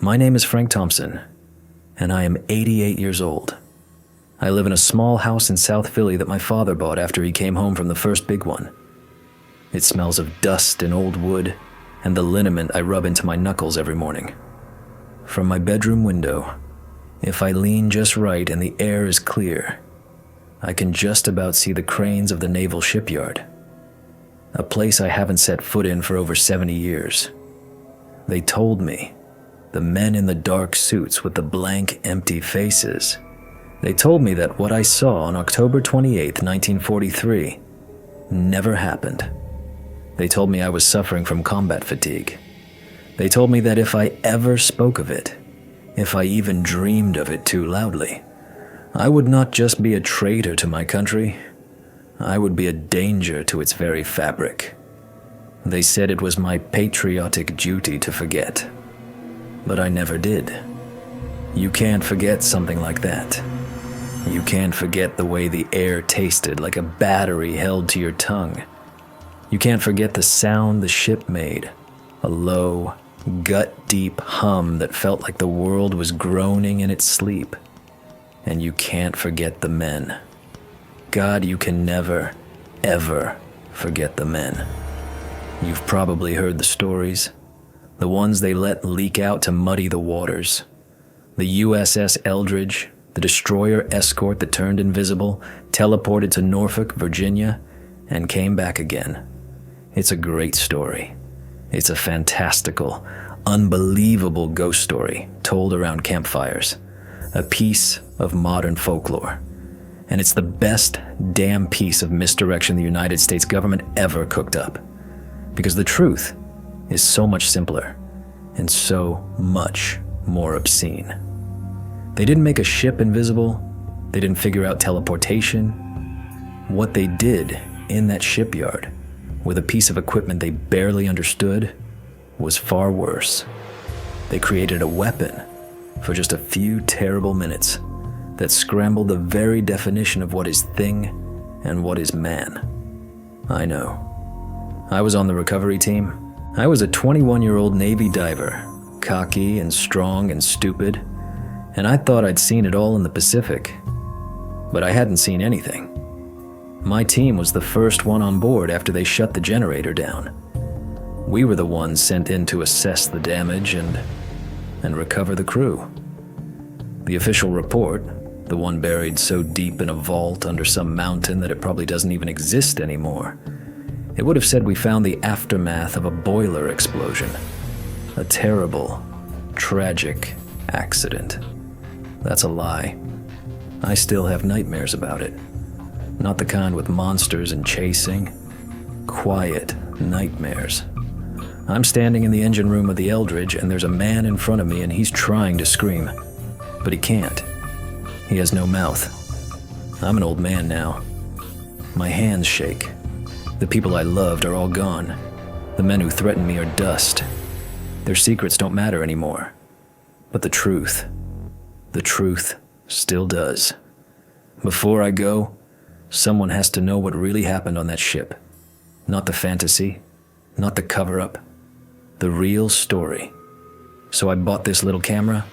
My name is Frank Thompson, and I am 88 years old. I live in a small house in South Philly that my father bought after he came home from the first big one. It smells of dust and old wood, and the liniment I rub into my knuckles every morning. From my bedroom window, if I lean just right and the air is clear, I can just about see the cranes of the naval shipyard, a place I haven't set foot in for over 70 years. They told me, the men in the dark suits with the blank, empty faces, they told me that what I saw on October 28, 1943, never happened. They told me I was suffering from combat fatigue. They told me that if I ever spoke of it, if I even dreamed of it too loudly, I would not just be a traitor to my country, I would be a danger to its very fabric. They said it was my patriotic duty to forget, but I never did. You can't forget something like that. You can't forget the way the air tasted like a battery held to your tongue. You can't forget the sound the ship made, a low, gut-deep hum that felt like the world was groaning in its sleep. And you can't forget the men. God, you can never, ever forget the men. You've probably heard the stories, the ones they let leak out to muddy the waters. The USS Eldridge, the destroyer escort that turned invisible, teleported to Norfolk, Virginia, and came back again. It's a great story. It's a fantastical, unbelievable ghost story told around campfires, a piece of modern folklore. And it's the best damn piece of misdirection the United States government ever cooked up. Because the truth is so much simpler and so much more obscene. They didn't make a ship invisible. They didn't figure out teleportation. What they did in that shipyard, with a piece of equipment they barely understood, was far worse. They created a weapon for just a few terrible minutes that scrambled the very definition of what is thing and what is man. I know. I was on the recovery team. I was a 21-year-old Navy diver, cocky and strong and stupid, and I thought I'd seen it all in the Pacific. But I hadn't seen anything. My team was the first one on board after they shut the generator down. We were the ones sent in to assess the damage and recover the crew. The official report, the one buried so deep in a vault under some mountain that it probably doesn't even exist anymore, it would have said we found the aftermath of a boiler explosion. A terrible, tragic accident. That's a lie. I still have nightmares about it. Not the kind with monsters and chasing. Quiet nightmares. I'm standing in the engine room of the Eldridge and there's a man in front of me and he's trying to scream. But he can't. He has no mouth. I'm an old man now. My hands shake. The people I loved are all gone. The men who threatened me are dust. Their secrets don't matter anymore. But the truth still does. Before I go, someone has to know what really happened on that ship. Not the fantasy, not the cover-up, the real story. So I bought this little camera,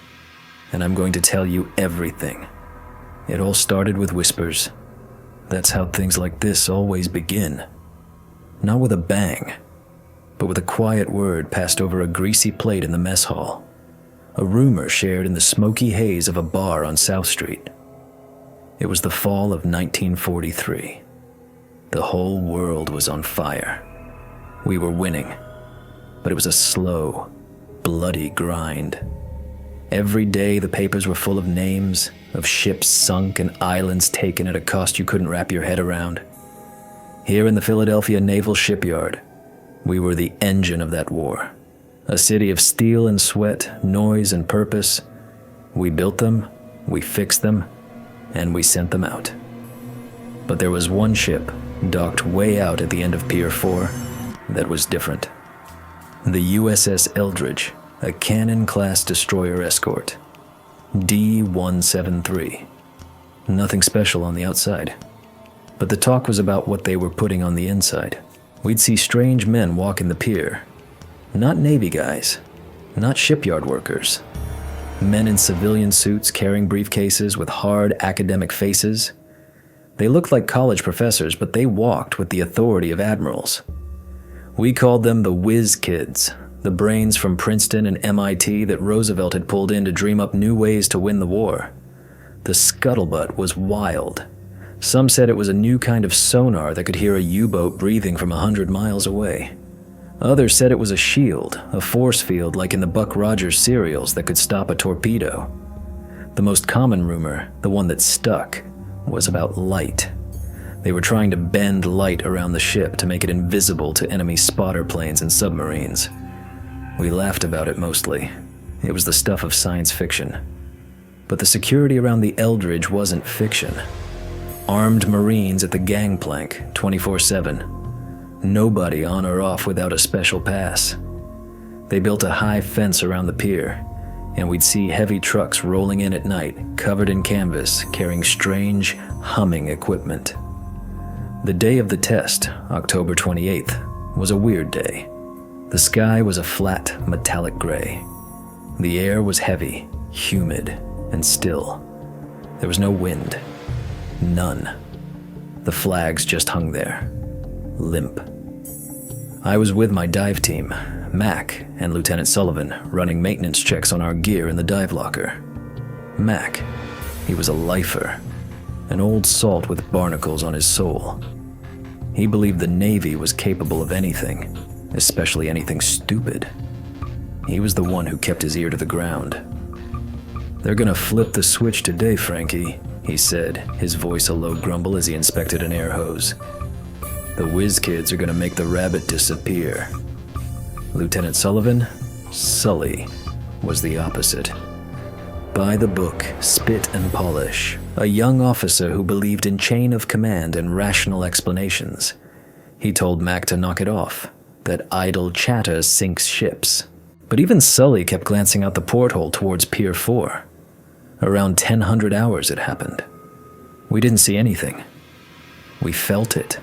and I'm going to tell you everything. It all started with whispers. That's how things like this always begin. Not with a bang, but with a quiet word passed over a greasy plate in the mess hall. A rumor shared in the smoky haze of a bar on South Street. It was the fall of 1943. The whole world was on fire. We were winning, but it was a slow, bloody grind. Every day the papers were full of names, of ships sunk and islands taken at a cost you couldn't wrap your head around. Here in the Philadelphia Naval Shipyard, we were the engine of that war. A city of steel and sweat, noise and purpose. We built them, we fixed them, and we sent them out. But there was one ship, docked way out at the end of Pier 4, that was different. The USS Eldridge, a Cannon-class destroyer escort. D-173. Nothing special on the outside. But the talk was about what they were putting on the inside. We'd see strange men walking the pier. Not Navy guys. Not shipyard workers. Men in civilian suits carrying briefcases with hard academic faces. They looked like college professors, but they walked with the authority of admirals. We called them the whiz kids, the brains from Princeton and MIT that Roosevelt had pulled in to dream up new ways to win the war. The scuttlebutt was wild. Some said it was a new kind of sonar that could hear a U-boat breathing from 100 miles away. Others said it was a shield, a force field like in the Buck Rogers serials that could stop a torpedo. The most common rumor, the one that stuck, was about light. They were trying to bend light around the ship to make it invisible to enemy spotter planes and submarines. We laughed about it mostly. It was the stuff of science fiction. But the security around the Eldridge wasn't fiction. Armed Marines at the gangplank, 24/7. Nobody on or off without a special pass. They built a high fence around the pier, and we'd see heavy trucks rolling in at night, covered in canvas, carrying strange, humming equipment. The day of the test, October 28th, was a weird day. The sky was a flat, metallic gray. The air was heavy, humid, and still. There was no wind. None. The flags just hung there, limp. I was with my dive team, Mac and Lieutenant Sullivan, running maintenance checks on our gear in the dive locker. Mac, he was a lifer, an old salt with barnacles on his soul. He believed the Navy was capable of anything, especially anything stupid. He was the one who kept his ear to the ground. "They're gonna flip the switch today, Frankie," he said, his voice a low grumble as he inspected an air hose. "The whiz kids are gonna make the rabbit disappear." Lieutenant Sullivan, Sully, was the opposite. By the book, spit and polish, a young officer who believed in chain of command and rational explanations. He told Mac to knock it off, that idle chatter sinks ships. But even Sully kept glancing out the porthole towards Pier 4. Around 1000 hours it happened. We didn't see anything. We felt it.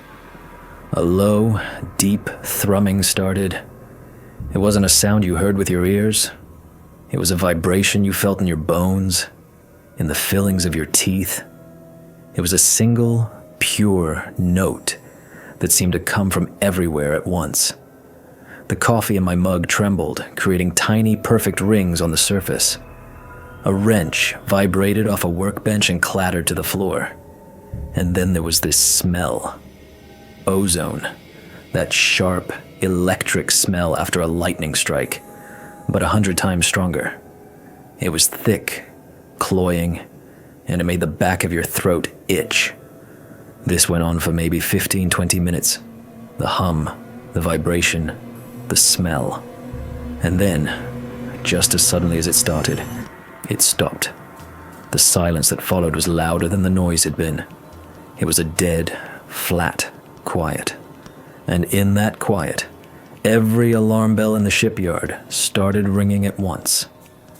A low, deep thrumming started. It wasn't a sound you heard with your ears. It was a vibration you felt in your bones, in the fillings of your teeth. It was a single, pure note that seemed to come from everywhere at once. The coffee in my mug trembled, creating tiny, perfect rings on the surface. A wrench vibrated off a workbench and clattered to the floor. And then there was this smell. Ozone. That sharp, electric smell after a lightning strike, but 100 times stronger. It was thick, cloying, and it made the back of your throat itch. This went on for maybe 15-20 minutes. The hum, the vibration, the smell. And then, just as suddenly as it started, it stopped. The silence that followed was louder than the noise had been. It was a dead, flat quiet. And in that quiet, every alarm bell in the shipyard started ringing at once.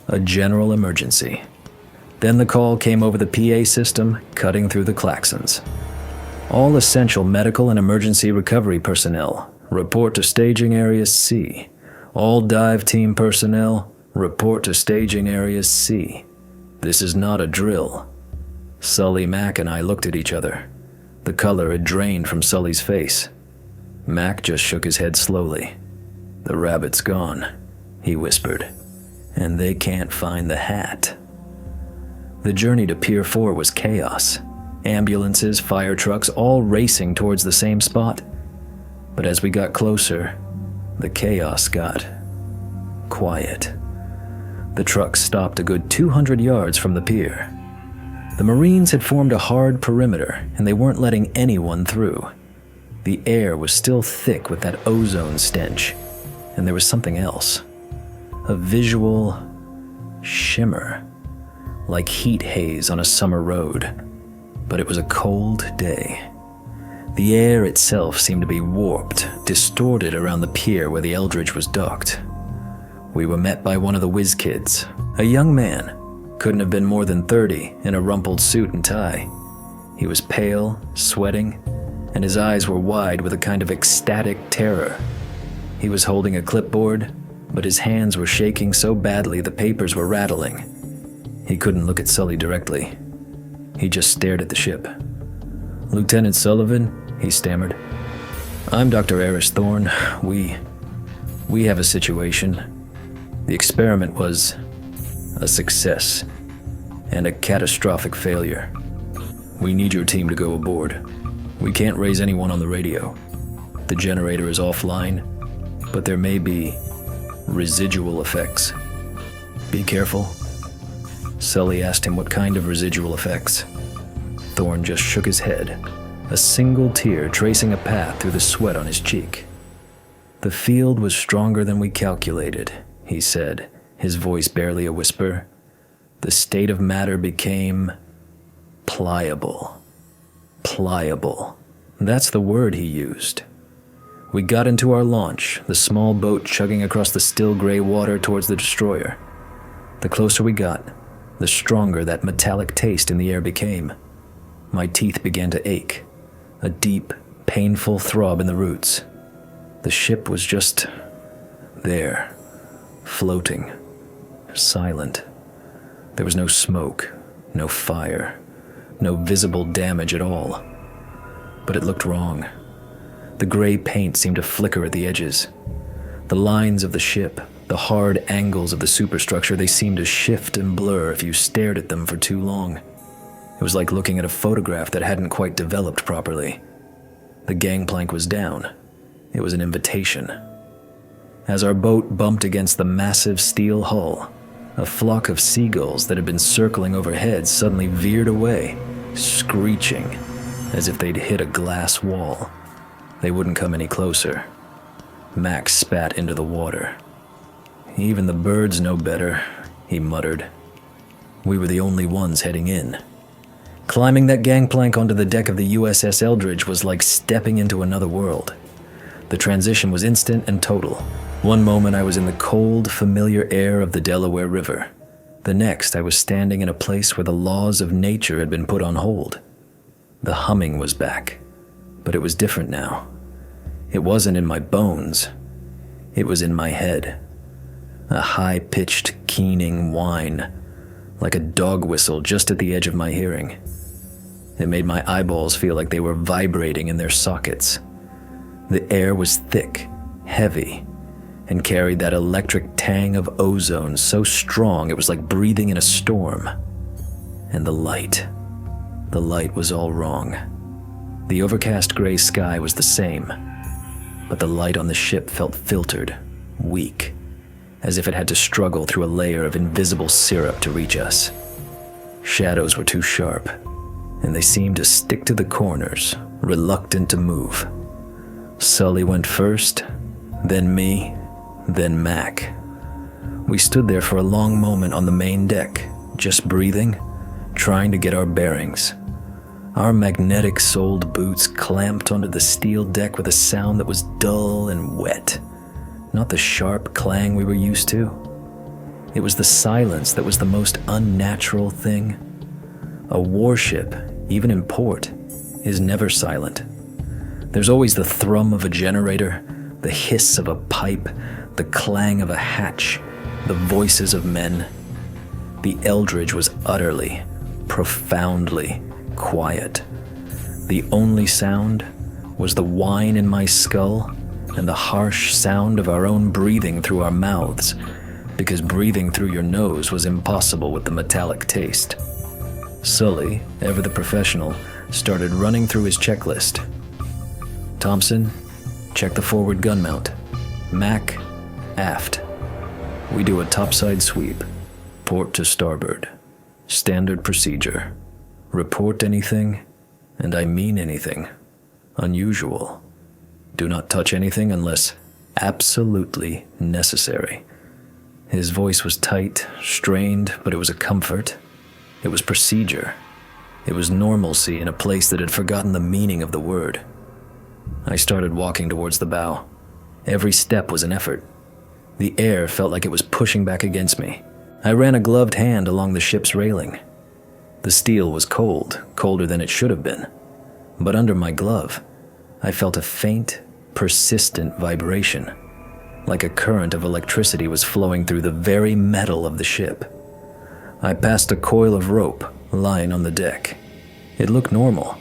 A general emergency. Then the call came over the PA system, cutting through the klaxons. All essential medical and emergency recovery personnel, report to staging area C. All dive team personnel, report to staging area C. This is not a drill. Sully, Mac, and I looked at each other. The color had drained from Sully's face. Mac just shook his head slowly. "The rabbit's gone," he whispered, "and they can't find the hat." The journey to Pier 4 was chaos. Ambulances, fire trucks, all racing towards the same spot. But as we got closer, the chaos got quiet. The trucks stopped a good 200 yards from the pier. The Marines had formed a hard perimeter, and they weren't letting anyone through. The air was still thick with that ozone stench, and there was something else. A visual shimmer, like heat haze on a summer road. But it was a cold day. The air itself seemed to be warped, distorted around the pier where the Eldridge was docked. We were met by one of the whiz kids, a young man, couldn't have been more than 30, in a rumpled suit and tie. He was pale, sweating, and his eyes were wide with a kind of ecstatic terror. He was holding a clipboard, but his hands were shaking so badly the papers were rattling. He couldn't look at Sully directly. He just stared at the ship. "Lieutenant Sullivan," he stammered. "I'm Dr. Eris Thorne. We have a situation. The experiment was a success and a catastrophic failure. We need your team to go aboard. We can't raise anyone on the radio. The generator is offline, but there may be residual effects. Be careful." Sully asked him what kind of residual effects. Thorne just shook his head, a single tear tracing a path through the sweat on his cheek. "The field was stronger than we calculated," he said, his voice barely a whisper. "The state of matter became pliable. Pliable. That's the word he used. We got into our launch, the small boat chugging across the still gray water towards the destroyer. The closer we got, the stronger that metallic taste in the air became. My teeth began to ache, a deep, painful throb in the roots. The ship was just there, floating, silent. There was no smoke, no fire, no visible damage at all. But it looked wrong. The gray paint seemed to flicker at the edges. The lines of the ship, the hard angles of the superstructure, they seemed to shift and blur if you stared at them for too long. It was like looking at a photograph that hadn't quite developed properly. The gangplank was down. It was an invitation. As our boat bumped against the massive steel hull, a flock of seagulls that had been circling overhead suddenly veered away, screeching as if they'd hit a glass wall. They wouldn't come any closer. Max spat into the water. "Even the birds know better," he muttered. We were the only ones heading in. Climbing that gangplank onto the deck of the USS Eldridge was like stepping into another world. The transition was instant and total. One moment I was in the cold, familiar air of the Delaware River. The next I was standing in a place where the laws of nature had been put on hold. The humming was back, but it was different now. It wasn't in my bones. It was in my head. A high-pitched, keening whine, like a dog whistle just at the edge of my hearing. It made my eyeballs feel like they were vibrating in their sockets. The air was thick, heavy, and carried that electric tang of ozone so strong it was like breathing in a storm. And the light was all wrong. The overcast gray sky was the same, but the light on the ship felt filtered, weak, as if it had to struggle through a layer of invisible syrup to reach us. Shadows were too sharp, and they seemed to stick to the corners, reluctant to move. Sully went first, then me, then Mac. We stood there for a long moment on the main deck, just breathing, trying to get our bearings. Our magnetic-soled boots clamped onto the steel deck with a sound that was dull and wet, not the sharp clang we were used to. It was the silence that was the most unnatural thing. A warship, even in port, is never silent. There's always the thrum of a generator, the hiss of a pipe, the clang of a hatch, the voices of men. The Eldridge was utterly, profoundly quiet. The only sound was the whine in my skull and the harsh sound of our own breathing through our mouths, because breathing through your nose was impossible with the metallic taste. Sully, ever the professional, started running through his checklist. "Thompson, check the forward gun mount. Mac, aft. We do a topside sweep, port to starboard. Standard procedure. Report anything, and I mean anything, unusual. Do not touch anything unless absolutely necessary." His voice was tight, strained, but it was a comfort. It was procedure. It was normalcy in a place that had forgotten the meaning of the word. I started walking towards the bow. Every step was an effort. The air felt like it was pushing back against me. I ran a gloved hand along the ship's railing. The steel was cold, colder than it should have been. But under my glove, I felt a faint, persistent vibration. like a current of electricity was flowing through the very metal of the ship. I passed a coil of rope lying on the deck. It looked normal.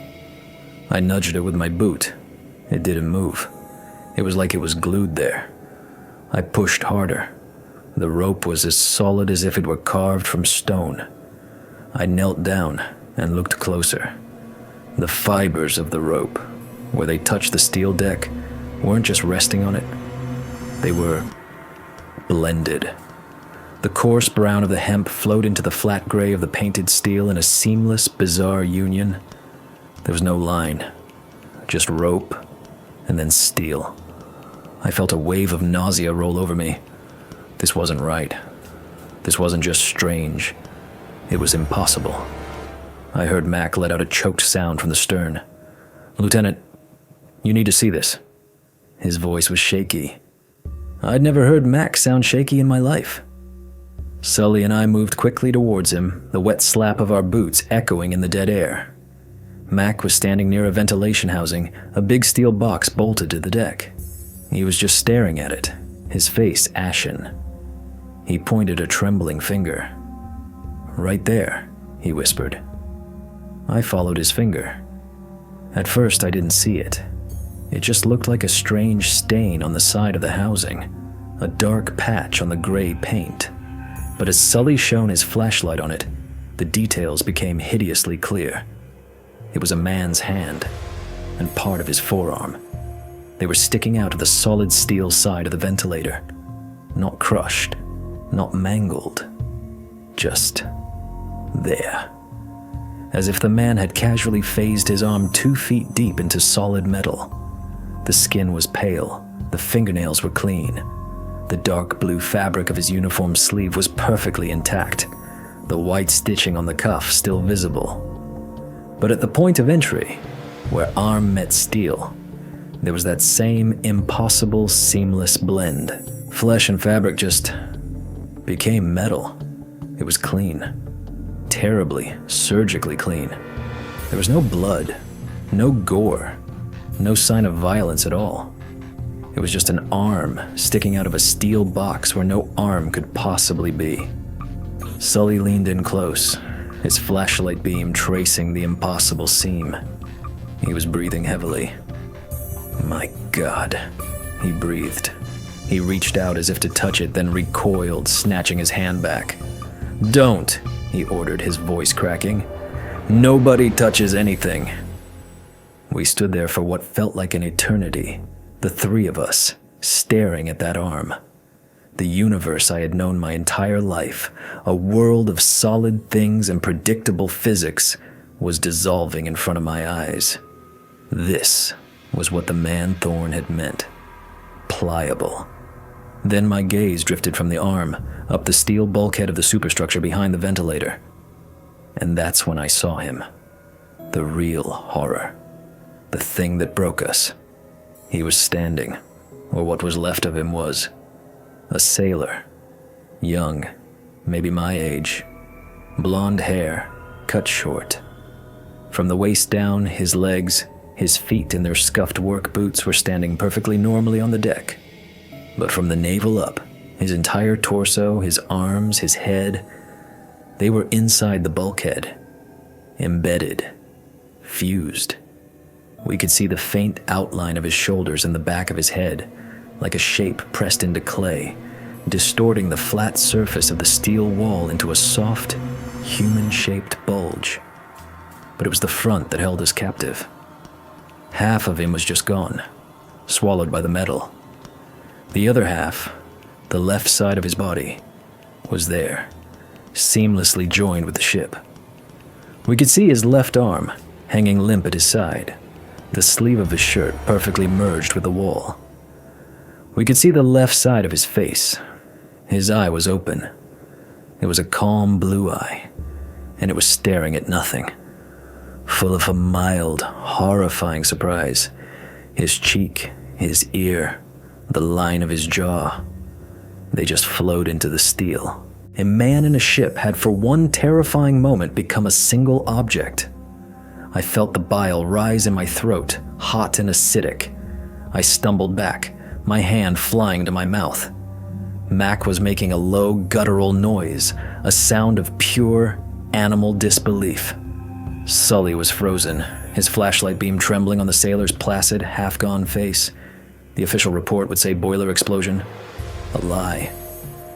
I nudged it with my boot. It didn't move. It was like it was glued there. I pushed harder. The rope was as solid as if it were carved from stone. I knelt down and looked closer. The fibers of the rope, where they touched the steel deck, weren't just resting on it. They were blended. The coarse brown of the hemp flowed into the flat gray of the painted steel in a seamless, bizarre union. There was no line, just rope and then steel. I felt a wave of nausea roll over me. This wasn't right. This wasn't just strange. It was impossible. I heard Mac let out a choked sound from the stern. "Lieutenant, you need to see this." His voice was shaky. I'd never heard Mac sound shaky in my life. Sully and I moved quickly towards him, the wet slap of our boots echoing in the dead air. Mac was standing near a ventilation housing, a big steel box bolted to the deck. He was just staring at it, his face ashen. He pointed a trembling finger. "Right there," he whispered. I followed his finger. At first, I didn't see it. It just looked like a strange stain on the side of the housing, a dark patch on the gray paint. But as Sully shone his flashlight on it, the details became hideously clear. It was a man's hand, and part of his forearm. They were sticking out of the solid steel side of the ventilator. Not crushed, not mangled, just there. As if the man had casually phased his arm 2 feet deep into solid metal. The skin was pale, the fingernails were clean. The dark blue fabric of his uniform sleeve was perfectly intact, the white stitching on the cuff still visible. But at the point of entry, where arm met steel, there was that same impossible, seamless blend. Flesh and fabric just became metal. It was clean. Terribly, surgically clean. There was no blood, no gore, no sign of violence at all. It was just an arm sticking out of a steel box where no arm could possibly be. Sully leaned in close, his flashlight beam tracing the impossible seam. He was breathing heavily. "My God," he breathed. He reached out as if to touch it, then recoiled, snatching his hand back. "Don't," he ordered, his voice cracking. "Nobody touches anything." We stood there for what felt like an eternity, the three of us, staring at that arm. The universe I had known my entire life, a world of solid things and predictable physics, was dissolving in front of my eyes. This was what the man Thorne had meant. Pliable. Then my gaze drifted from the arm, up the steel bulkhead of the superstructure behind the ventilator. And that's when I saw him. The real horror. The thing that broke us. He was standing, or what was left of him was, a sailor. Young, maybe my age. Blonde hair, cut short. From the waist down, his legs, his feet in their scuffed work boots were standing perfectly normally on the deck. But from the navel up, his entire torso, his arms, his head, they were inside the bulkhead. Embedded. Fused. We could see the faint outline of his shoulders and the back of his head, like a shape pressed into clay, distorting the flat surface of the steel wall into a soft, human-shaped bulge. But it was the front that held us captive. Half of him was just gone, swallowed by the metal. The other half, the left side of his body, was there, seamlessly joined with the ship. We could see his left arm, hanging limp at his side, the sleeve of his shirt perfectly merged with the wall. We could see the left side of his face. His eye was open. It was a calm blue eye, and it was staring at nothing, full of a mild, horrifying surprise. His cheek, his ear, the line of his jaw, they just flowed into the steel. A man in a ship had for one terrifying moment become a single object. I felt the bile rise in my throat, hot and acidic. I stumbled back, my hand flying to my mouth. Mac was making a low, guttural noise, a sound of pure animal disbelief. Sully was frozen, his flashlight beam trembling on the sailor's placid, half-gone face. The official report would say boiler explosion. A lie.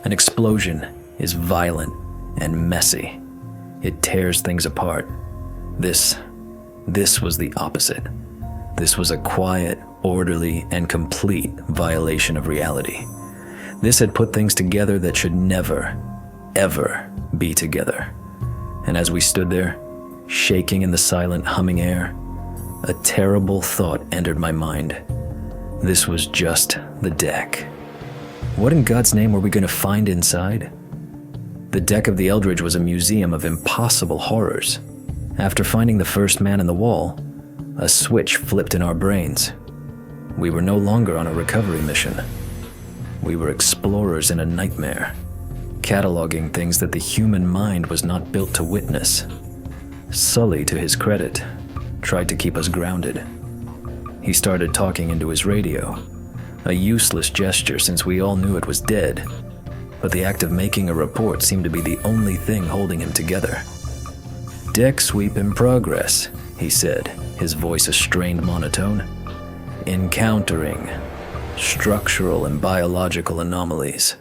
An explosion is violent and messy. It tears things apart. This was the opposite. This was a quiet, orderly, and complete violation of reality. This had put things together that should never, ever be together. And as we stood there, shaking in the silent, humming air, a terrible thought entered my mind. This was just the deck. What in God's name were we going to find inside? The deck of the Eldridge was a museum of impossible horrors. After finding the first man in the wall, a switch flipped in our brains. We were no longer on a recovery mission. We were explorers in a nightmare, cataloging things that the human mind was not built to witness. Sully, to his credit, tried to keep us grounded. He started talking into his radio, a useless gesture since we all knew it was dead, but the act of making a report seemed to be the only thing holding him together. "Deck sweep in progress," he said, his voice a strained monotone. "Encountering structural and biological anomalies.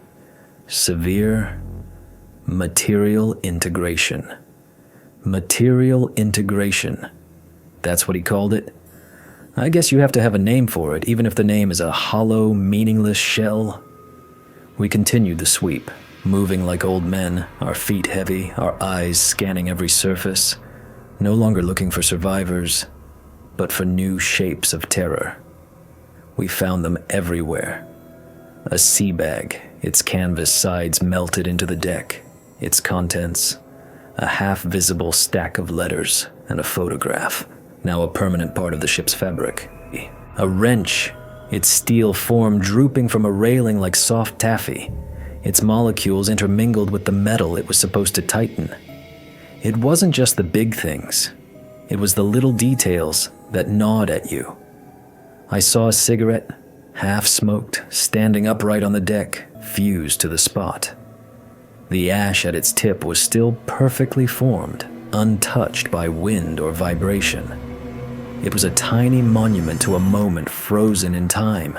Severe material integration." Material integration. That's what he called it? I guess you have to have a name for it, even if the name is a hollow, meaningless shell. We continued the sweep, moving like old men, our feet heavy, our eyes scanning every surface, no longer looking for survivors, but for new shapes of terror. We found them everywhere. A sea bag, its canvas sides melted into the deck, its contents, a half-visible stack of letters, and a photograph, now a permanent part of the ship's fabric. A wrench, its steel form drooping from a railing like soft taffy, its molecules intermingled with the metal it was supposed to tighten. It wasn't just the big things. It was the little details that gnawed at you. I saw a cigarette, half-smoked, standing upright on the deck, fused to the spot. The ash at its tip was still perfectly formed, untouched by wind or vibration. It was a tiny monument to a moment frozen in time,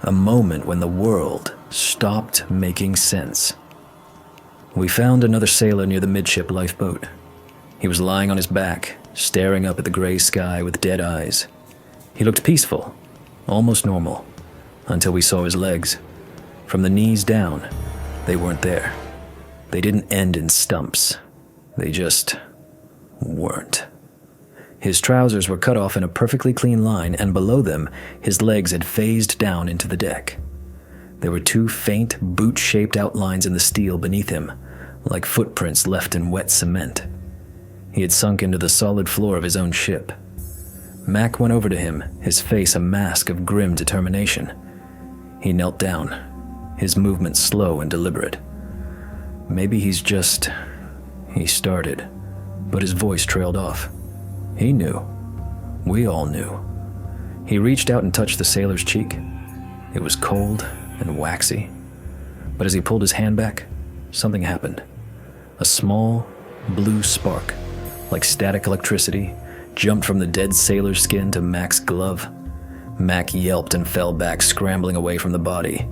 a moment when the world stopped making sense. We found another sailor near the midship lifeboat. He was lying on his back, staring up at the gray sky with dead eyes. He looked peaceful, almost normal, until we saw his legs. From the knees down, they weren't there. They didn't end in stumps. They just weren't. His trousers were cut off in a perfectly clean line, and below them, his legs had phased down into the deck. There were two faint, boot-shaped outlines in the steel beneath him, like footprints left in wet cement. He had sunk into the solid floor of his own ship. Mac went over to him, his face a mask of grim determination. He knelt down, his movement slow and deliberate. Maybe he started, but his voice trailed off. He knew. We all knew. He reached out and touched the sailor's cheek. It was cold and waxy, but as he pulled his hand back, something happened. A small, blue spark, like static electricity, jumped from the dead sailor's skin to Mac's glove. Mac yelped and fell back, scrambling away from the body.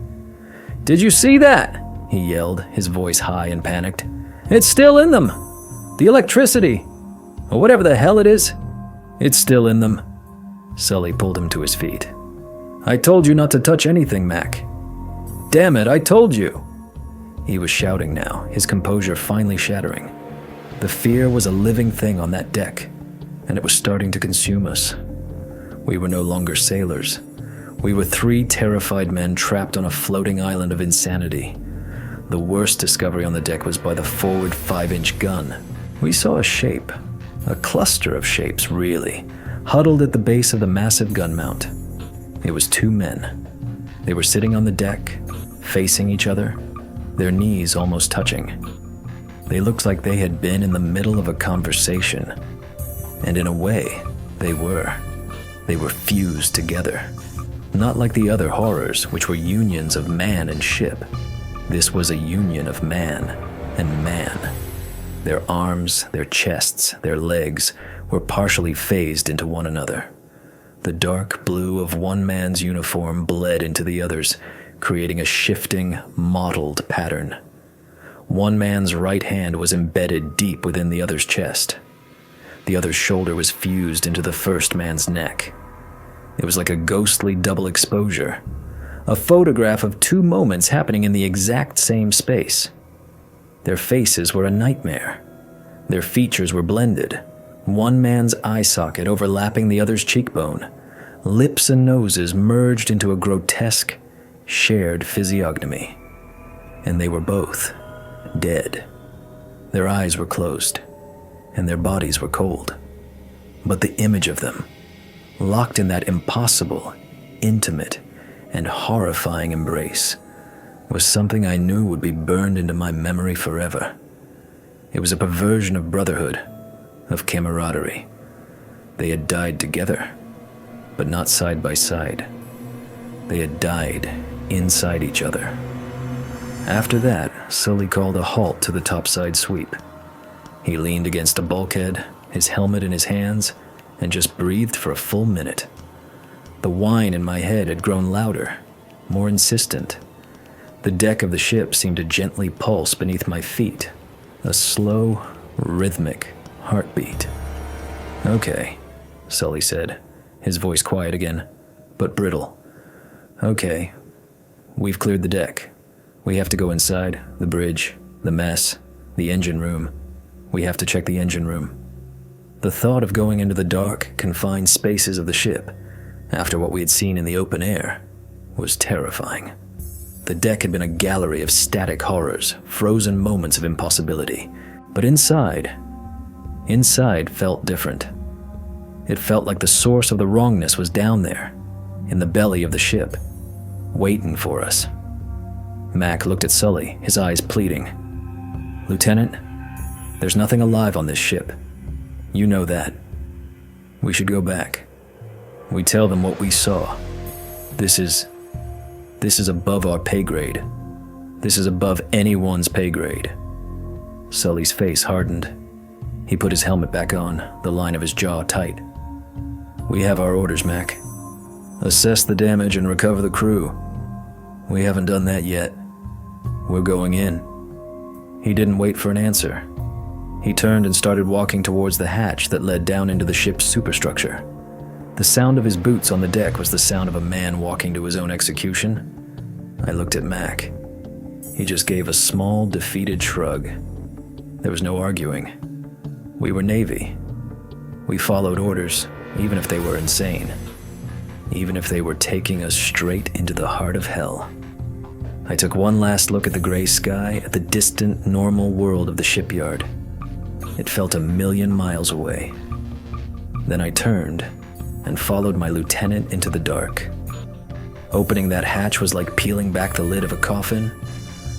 "Did you see that?" he yelled, his voice high and panicked. "It's still in them! The electricity! Or whatever the hell it is, it's still in them." Sully pulled him to his feet. "I told you not to touch anything, Mac. Damn it, I told you!" He was shouting now, his composure finally shattering. The fear was a living thing on that deck, and it was starting to consume us. We were no longer sailors. We were three terrified men trapped on a floating island of insanity. The worst discovery on the deck was by the forward 5-inch gun. We saw a shape, a cluster of shapes really, huddled at the base of the massive gun mount. It was two men. They were sitting on the deck, facing each other, their knees almost touching. They looked like they had been in the middle of a conversation. And in a way, they were. They were fused together. Not like the other horrors, which were unions of man and ship. This was a union of man and man. Their arms, their chests, their legs were partially phased into one another. The dark blue of one man's uniform bled into the other's, creating a shifting, mottled pattern. One man's right hand was embedded deep within the other's chest. The other's shoulder was fused into the first man's neck. It was like a ghostly double exposure, a photograph of two moments happening in the exact same space. Their faces were a nightmare. Their features were blended, one man's eye socket overlapping the other's cheekbone. Lips and noses merged into a grotesque, shared physiognomy. And they were both dead. Their eyes were closed, and their bodies were cold. But the image of them, locked in that impossible, intimate, and horrifying embrace, was something I knew would be burned into my memory forever. It was a perversion of brotherhood, of camaraderie. They had died together, but not side by side. They had died inside each other. After that, Sully called a halt to the topside sweep. He leaned against a bulkhead, his helmet in his hands, and just breathed for a full minute. The whine in my head had grown louder, more insistent. The deck of the ship seemed to gently pulse beneath my feet, a slow, rhythmic heartbeat. "Okay," Sully said, his voice quiet again, but brittle. "Okay, we've cleared the deck. We have to go inside, the bridge, the mess, the engine room. We have to check the engine room." The thought of going into the dark, confined spaces of the ship, after what we had seen in the open air, was terrifying. The deck had been a gallery of static horrors, frozen moments of impossibility. But inside felt different. It felt like the source of the wrongness was down there, in the belly of the ship, waiting for us. Mac looked at Sully, his eyes pleading. "Lieutenant, there's nothing alive on this ship. You know that. We should go back. We tell them what we saw. This is above our pay grade. This is above anyone's pay grade." Sully's face hardened. He put his helmet back on, the line of his jaw tight. "We have our orders, Mac. Assess the damage and recover the crew. We haven't done that yet. We're going in." He didn't wait for an answer. He turned and started walking towards the hatch that led down into the ship's superstructure. The sound of his boots on the deck was the sound of a man walking to his own execution. I looked at Mac. He just gave a small, defeated shrug. There was no arguing. We were Navy. We followed orders, even if they were insane. Even if they were taking us straight into the heart of hell. I took one last look at the gray sky, at the distant, normal world of the shipyard. It felt 1,000,000 miles away. Then I turned and followed my lieutenant into the dark. Opening that hatch was like peeling back the lid of a coffin.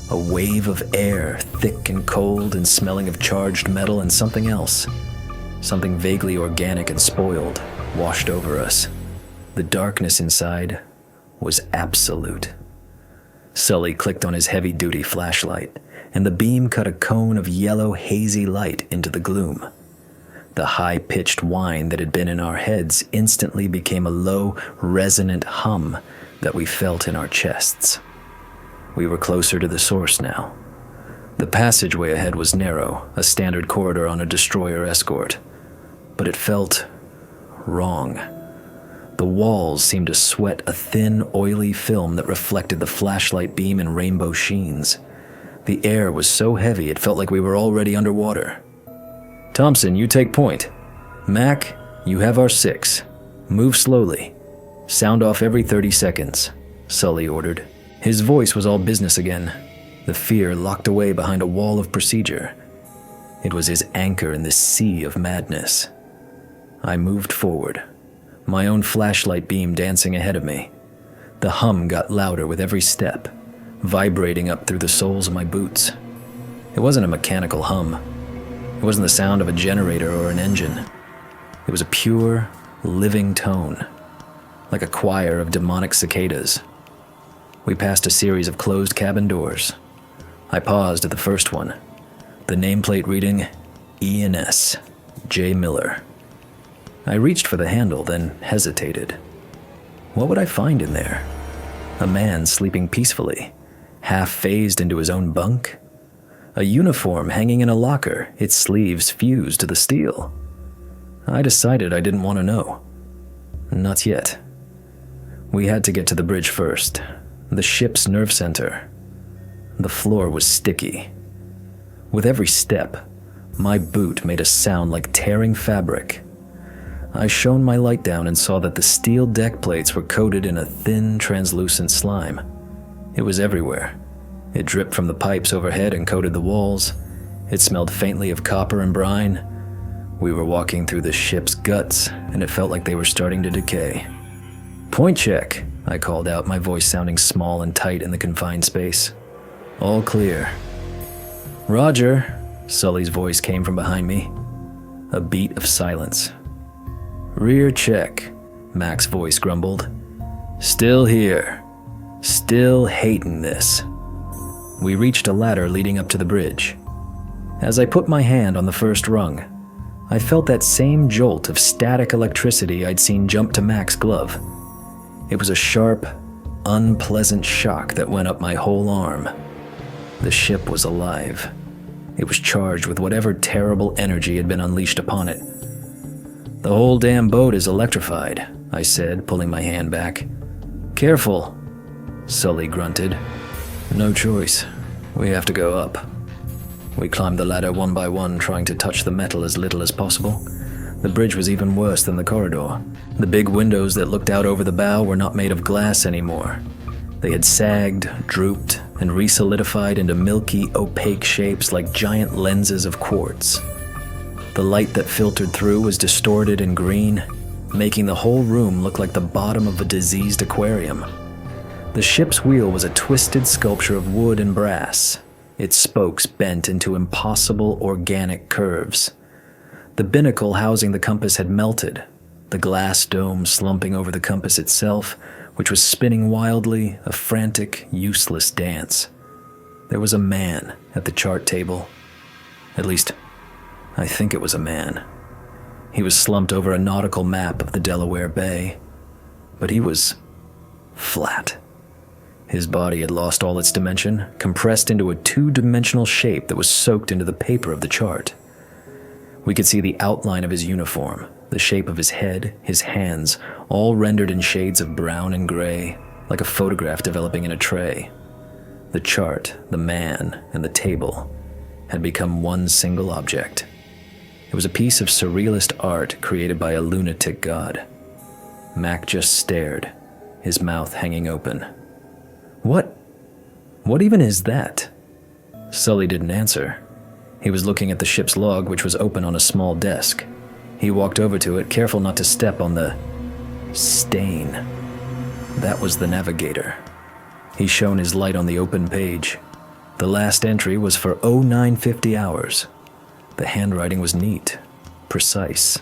A wave of air, thick and cold and smelling of charged metal and something else. Something vaguely organic and spoiled, washed over us. The darkness inside was absolute. Sully clicked on his heavy-duty flashlight, and the beam cut a cone of yellow, hazy light into the gloom. The high-pitched whine that had been in our heads instantly became a low, resonant hum that we felt in our chests. We were closer to the source now. The passageway ahead was narrow, a standard corridor on a destroyer escort. But it felt wrong. The walls seemed to sweat a thin, oily film that reflected the flashlight beam in rainbow sheens. The air was so heavy it felt like we were already underwater. "Thompson, you take point. Mac, you have our 6. Move slowly. Sound off every 30 seconds, Sully ordered. His voice was all business again, the fear locked away behind a wall of procedure. It was his anchor in this sea of madness. I moved forward, my own flashlight beam dancing ahead of me. The hum got louder with every step, vibrating up through the soles of my boots. It wasn't a mechanical hum. It wasn't the sound of a generator or an engine. It was a pure, living tone, like a choir of demonic cicadas. We passed a series of closed cabin doors. I paused at the first one, the nameplate reading E&S, J. Miller. I reached for the handle, then hesitated. What would I find in there? A man sleeping peacefully, half phased into his own bunk? A uniform hanging in a locker, its sleeves fused to the steel? I decided I didn't want to know. Not yet. We had to get to the bridge first, the ship's nerve center. The floor was sticky. With every step, my boot made a sound like tearing fabric. I shone my light down and saw that the steel deck plates were coated in a thin, translucent slime. It was everywhere. It dripped from the pipes overhead and coated the walls. It smelled faintly of copper and brine. We were walking through the ship's guts, and it felt like they were starting to decay. "Point check," I called out, my voice sounding small and tight in the confined space. "All clear." "Roger," Sully's voice came from behind me. A beat of silence. "Rear check," Mac's voice grumbled. "Still here. Still hating this." We reached a ladder leading up to the bridge. As I put my hand on the first rung, I felt that same jolt of static electricity I'd seen jump to Mac's glove. It was a sharp, unpleasant shock that went up my whole arm. The ship was alive. It was charged with whatever terrible energy had been unleashed upon it. "The whole damn boat is electrified," I said, pulling my hand back. "Careful," Sully grunted. "No choice. We have to go up." We climbed the ladder one by one, trying to touch the metal as little as possible. The bridge was even worse than the corridor. The big windows that looked out over the bow were not made of glass anymore. They had sagged, drooped, and resolidified into milky, opaque shapes like giant lenses of quartz. The light that filtered through was distorted and green, making the whole room look like the bottom of a diseased aquarium. The ship's wheel was a twisted sculpture of wood and brass, its spokes bent into impossible organic curves. The binnacle housing the compass had melted, the glass dome slumping over the compass itself, which was spinning wildly, a frantic, useless dance. There was a man at the chart table. At least, I think it was a man. He was slumped over a nautical map of the Delaware Bay, but he was flat. His body had lost all its dimension, compressed into a two-dimensional shape that was soaked into the paper of the chart. We could see the outline of his uniform, the shape of his head, his hands, all rendered in shades of brown and gray, like a photograph developing in a tray. The chart, the man, and the table had become one single object. It was a piece of surrealist art created by a lunatic god. Mac just stared, his mouth hanging open. What even is that?" Sully didn't answer. He was looking at the ship's log, which was open on a small desk. He walked over to it, careful not to step on the stain. That was the navigator. He shone his light on the open page. The last entry was for 0950 hours. The handwriting was neat, precise.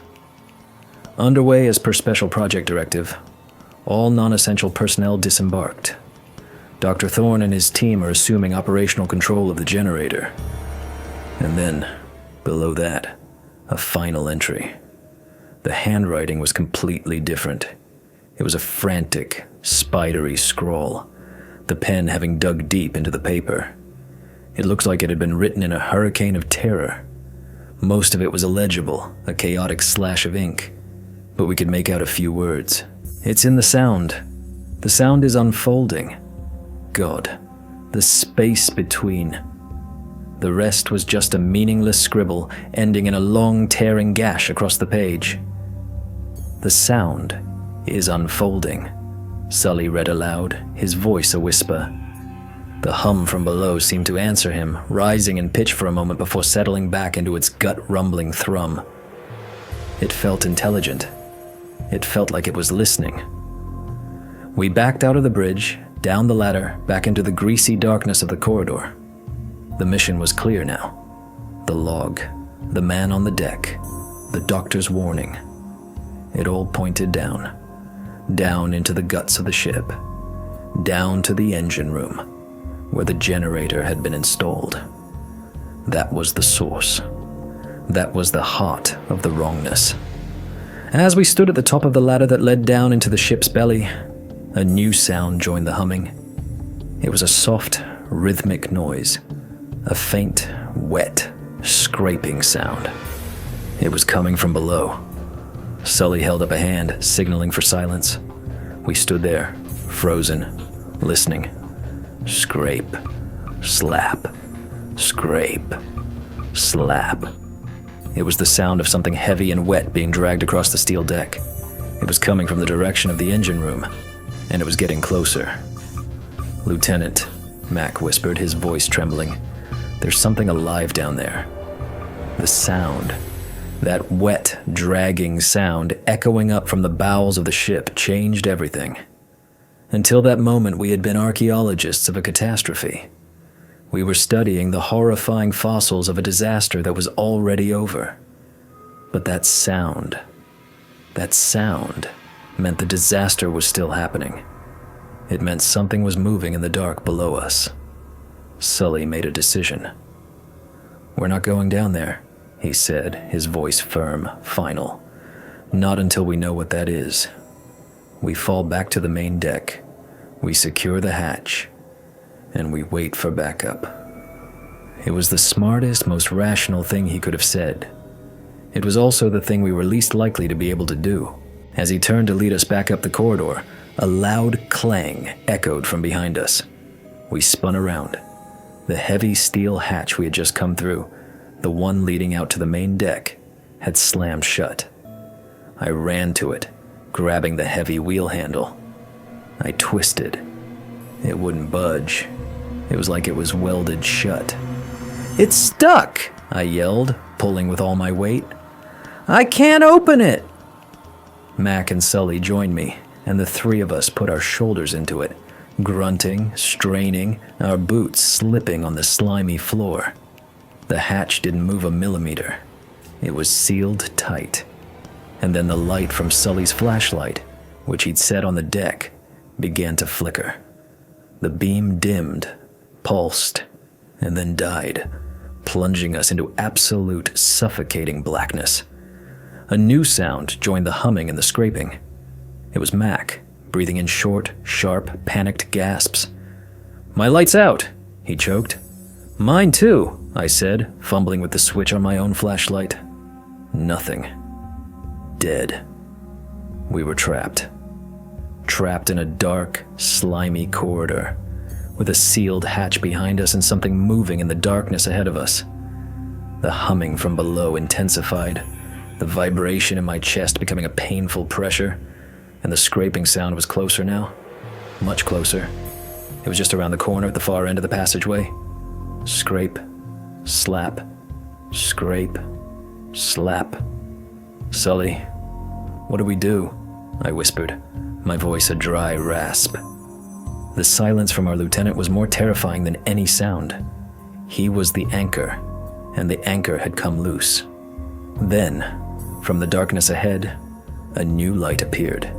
"Underway as per special project directive. All non-essential personnel disembarked. Dr. Thorne and his team are assuming operational control of the generator." And then, below that, a final entry. The handwriting was completely different. It was a frantic, spidery scrawl, the pen having dug deep into the paper. It looked like it had been written in a hurricane of terror. Most of it was illegible, a chaotic slash of ink, but we could make out a few words. "It's in the sound. The sound is unfolding. God, the space between." The rest was just a meaningless scribble, ending in a long, tearing gash across the page. "The sound is unfolding," Sully read aloud, his voice a whisper. The hum from below seemed to answer him, rising in pitch for a moment before settling back into its gut-rumbling thrum. It felt intelligent. It felt like it was listening. We backed out of the bridge, down the ladder, back into the greasy darkness of the corridor. The mission was clear now. The log, the man on the deck, the doctor's warning. It all pointed down. down into the guts of the ship, down to the engine room, where the generator had been installed. That was the source. That was the heart of the wrongness. As we stood at the top of the ladder that led down into the ship's belly, a new sound joined the humming. It was a soft, rhythmic noise, a faint, wet, scraping sound. It was coming from below. Sully held up a hand, signaling for silence. We stood there, frozen, listening. Scrape, slap, scrape, slap. It was the sound of something heavy and wet being dragged across the steel deck. It was coming from the direction of the engine room, and it was getting closer. "Lieutenant," Mac whispered, his voice trembling, "there's something alive down there." The sound, that wet, dragging sound echoing up from the bowels of the ship, changed everything. Until that moment, we had been archaeologists of a catastrophe. We were studying the horrifying fossils of a disaster that was already over. But that sound meant the disaster was still happening. It meant something was moving in the dark below us. Sully made a decision. "We're not going down there," he said, his voice firm, final. "Not until we know what that is. We fall back to the main deck, we secure the hatch, and we wait for backup." It was the smartest, most rational thing he could have said. It was also the thing we were least likely to be able to do. As he turned to lead us back up the corridor, a loud clang echoed from behind us. We spun around. The heavy steel hatch we had just come through, the one leading out to the main deck, had slammed shut. I ran to it, grabbing the heavy wheel handle. I twisted. It wouldn't budge. It was like it was welded shut. "It's stuck!" I yelled, pulling with all my weight. "I can't open it!" Mac and Sully joined me, and the three of us put our shoulders into it, grunting, straining, our boots slipping on the slimy floor. The hatch didn't move a millimeter. It was sealed tight. And then the light from Sully's flashlight, which he'd set on the deck, began to flicker. The beam dimmed, pulsed, and then died, plunging us into absolute, suffocating blackness. A new sound joined the humming and the scraping. It was Mac, breathing in short, sharp, panicked gasps. "My light's out," he choked. "Mine too," I said, fumbling with the switch on my own flashlight. Nothing. Dead. We were trapped. Trapped in a dark, slimy corridor, with a sealed hatch behind us and something moving in the darkness ahead of us. The humming from below intensified, the vibration in my chest becoming a painful pressure, and the scraping sound was closer now, much closer. It was just around the corner at the far end of the passageway. Scrape, slap, scrape, slap. "Sully, what do we do?" I whispered, my voice a dry rasp. The silence from our lieutenant was more terrifying than any sound. He was the anchor, and the anchor had come loose. Then, from the darkness ahead, a new light appeared.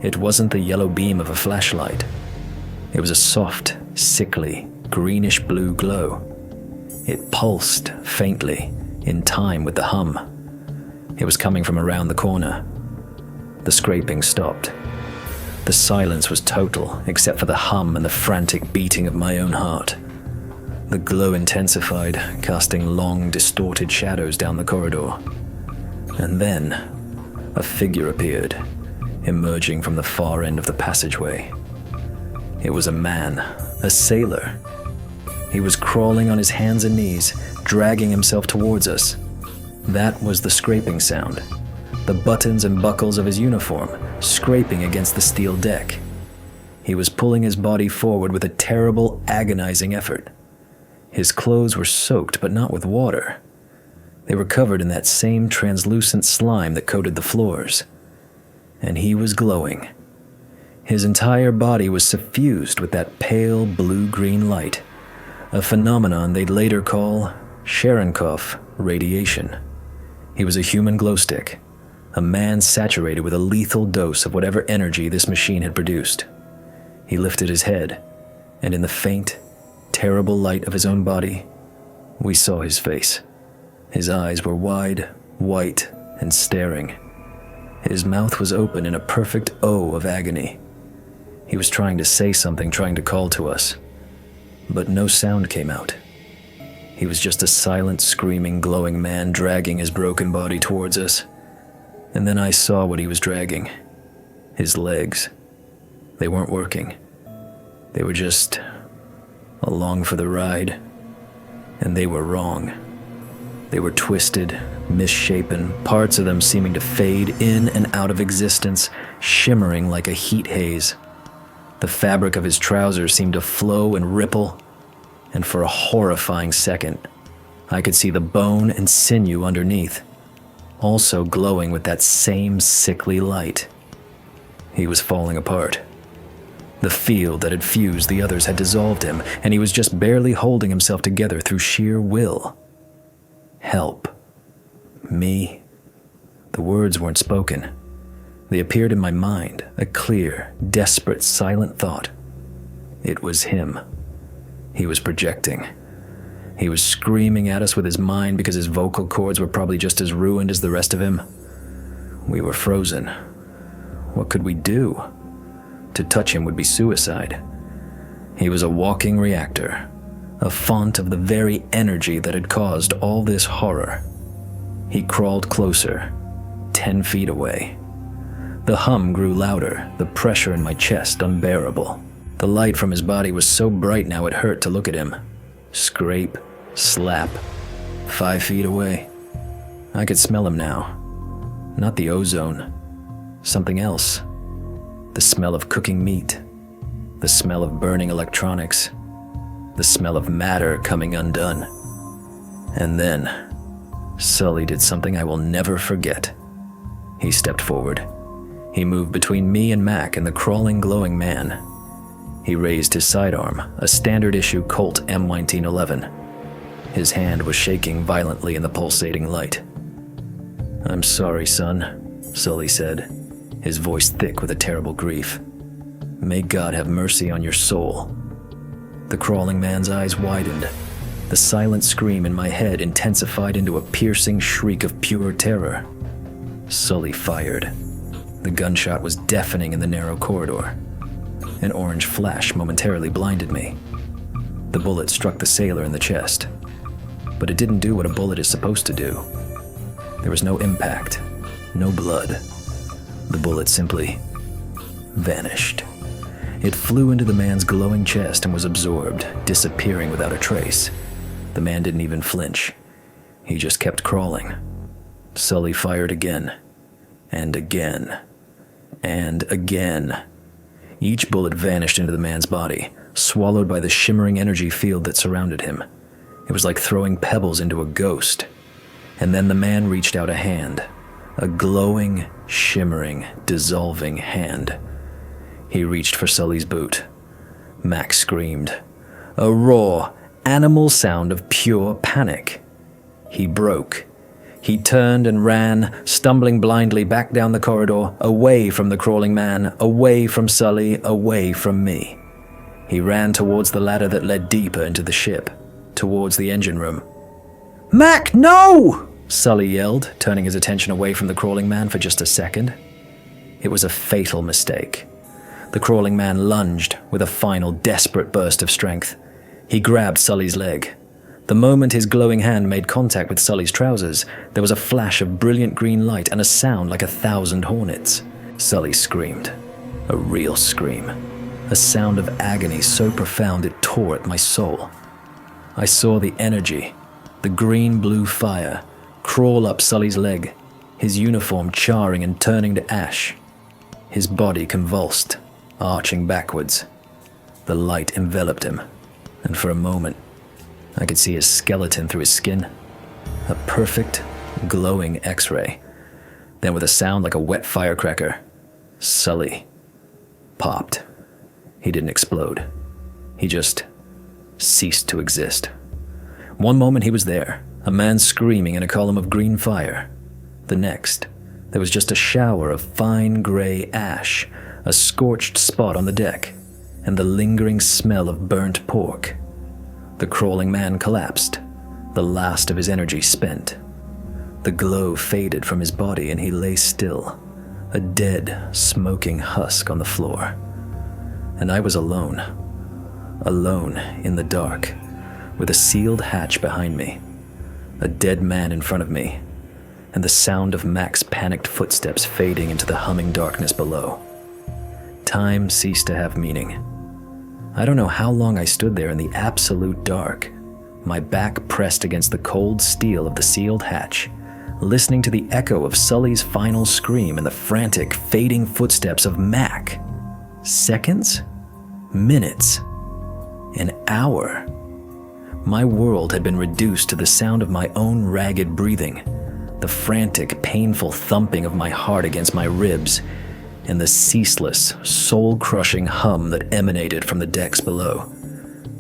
It wasn't the yellow beam of a flashlight. It was a soft, sickly, greenish-blue glow. It pulsed faintly, in time with the hum. It was coming from around the corner. The scraping stopped. The silence was total, except for the hum and the frantic beating of my own heart. The glow intensified, casting long, distorted shadows down the corridor. And then, a figure appeared, emerging from the far end of the passageway. It was a man, a sailor. He was crawling on his hands and knees, dragging himself towards us. That was the scraping sound, the buttons and buckles of his uniform scraping against the steel deck. He was pulling his body forward with a terrible, agonizing effort. His clothes were soaked, but not with water. They were covered in that same translucent slime that coated the floors. And he was glowing. His entire body was suffused with that pale blue-green light, a phenomenon they'd later call Cherenkov radiation. He was a human glow stick, A man saturated with a lethal dose of whatever energy this machine had produced. He lifted his head, and in the faint, terrible light of his own body, we saw his face. His eyes were wide, white, and staring. His mouth was open in a perfect O of agony. He was trying to say something, trying to call to us, but no sound came out. He was just a silent, screaming, glowing man dragging his broken body towards us. And then I saw what he was dragging. His legs. They weren't working. They were just along for the ride. And they were wrong. They were twisted, misshapen, parts of them seeming to fade in and out of existence, shimmering like a heat haze. The fabric of his trousers seemed to flow and ripple, and for a horrifying second, I could see the bone and sinew underneath, also glowing with that same sickly light. He was falling apart. The field that had fused the others had dissolved him, and he was just barely holding himself together through sheer will. Help. Me. The words weren't spoken. They appeared in my mind, a clear, desperate, silent thought. It was him. He was projecting. He was screaming at us with his mind because his vocal cords were probably just as ruined as the rest of him. We were frozen. What could we do? To touch him would be suicide. He was a walking reactor, a font of the very energy that had caused all this horror. He crawled closer, 10 feet away. The hum grew louder, the pressure in my chest unbearable. The light from his body was so bright now it hurt to look at him. Scrape, slap, 5 feet away. I could smell him now. Not the ozone. Something else. The smell of cooking meat. The smell of burning electronics. The smell of matter coming undone. And then, Sully did something I will never forget. He stepped forward. He moved between me and Mac and the crawling, glowing man. He raised his sidearm, a standard-issue Colt M1911. His hand was shaking violently in the pulsating light. "I'm sorry, son," Sully said, his voice thick with a terrible grief. "May God have mercy on your soul." The crawling man's eyes widened. The silent scream in my head intensified into a piercing shriek of pure terror. Sully fired. The gunshot was deafening in the narrow corridor. An orange flash momentarily blinded me. The bullet struck the sailor in the chest. But it didn't do what a bullet is supposed to do. There was no impact, no blood. The bullet simply vanished. It flew into the man's glowing chest and was absorbed, disappearing without a trace. The man didn't even flinch. He just kept crawling. Sully fired again, and again, and again. Each bullet vanished into the man's body, swallowed by the shimmering energy field that surrounded him. It was like throwing pebbles into a ghost. And then the man reached out a hand, a glowing, shimmering, dissolving hand. He reached for Sully's boot. Max screamed, a raw, animal sound of pure panic. He broke. He turned and ran, stumbling blindly back down the corridor, away from the crawling man, away from Sully, away from me. He ran towards the ladder that led deeper into the ship, towards the engine room. "Mac, no!" Sully yelled, turning his attention away from the crawling man for just a second. It was a fatal mistake. The crawling man lunged with a final desperate burst of strength. He grabbed Sully's leg. The moment his glowing hand made contact with Sully's trousers, there was a flash of brilliant green light and a sound like 1,000 hornets. Sully screamed. A real scream. A sound of agony so profound it tore at my soul. I saw the energy, the green-blue fire, crawl up Sully's leg, his uniform charring and turning to ash. His body convulsed, arching backwards. The light enveloped him, and for a moment, I could see his skeleton through his skin. A perfect, glowing X-ray. Then with a sound like a wet firecracker, Sully popped. He didn't explode. He just ceased to exist. One moment he was there, a man screaming in a column of green fire. The next, There was just a shower of fine gray ash, a scorched spot on the deck, and the lingering smell of burnt pork. The crawling man collapsed, the last of his energy spent. The glow faded from his body and he lay still, a dead, smoking husk on the floor. And I was alone in the dark, with a sealed hatch behind me, a dead man in front of me, and the sound of Mac's panicked footsteps fading into the humming darkness below. Time ceased to have meaning. I don't know how long I stood there in the absolute dark, my back pressed against the cold steel of the sealed hatch, listening to the echo of Sully's final scream and the frantic, fading footsteps of Mac. Seconds? Minutes? An hour? My world had been reduced to the sound of my own ragged breathing, the frantic, painful thumping of my heart against my ribs, and the ceaseless, soul-crushing hum that emanated from the decks below.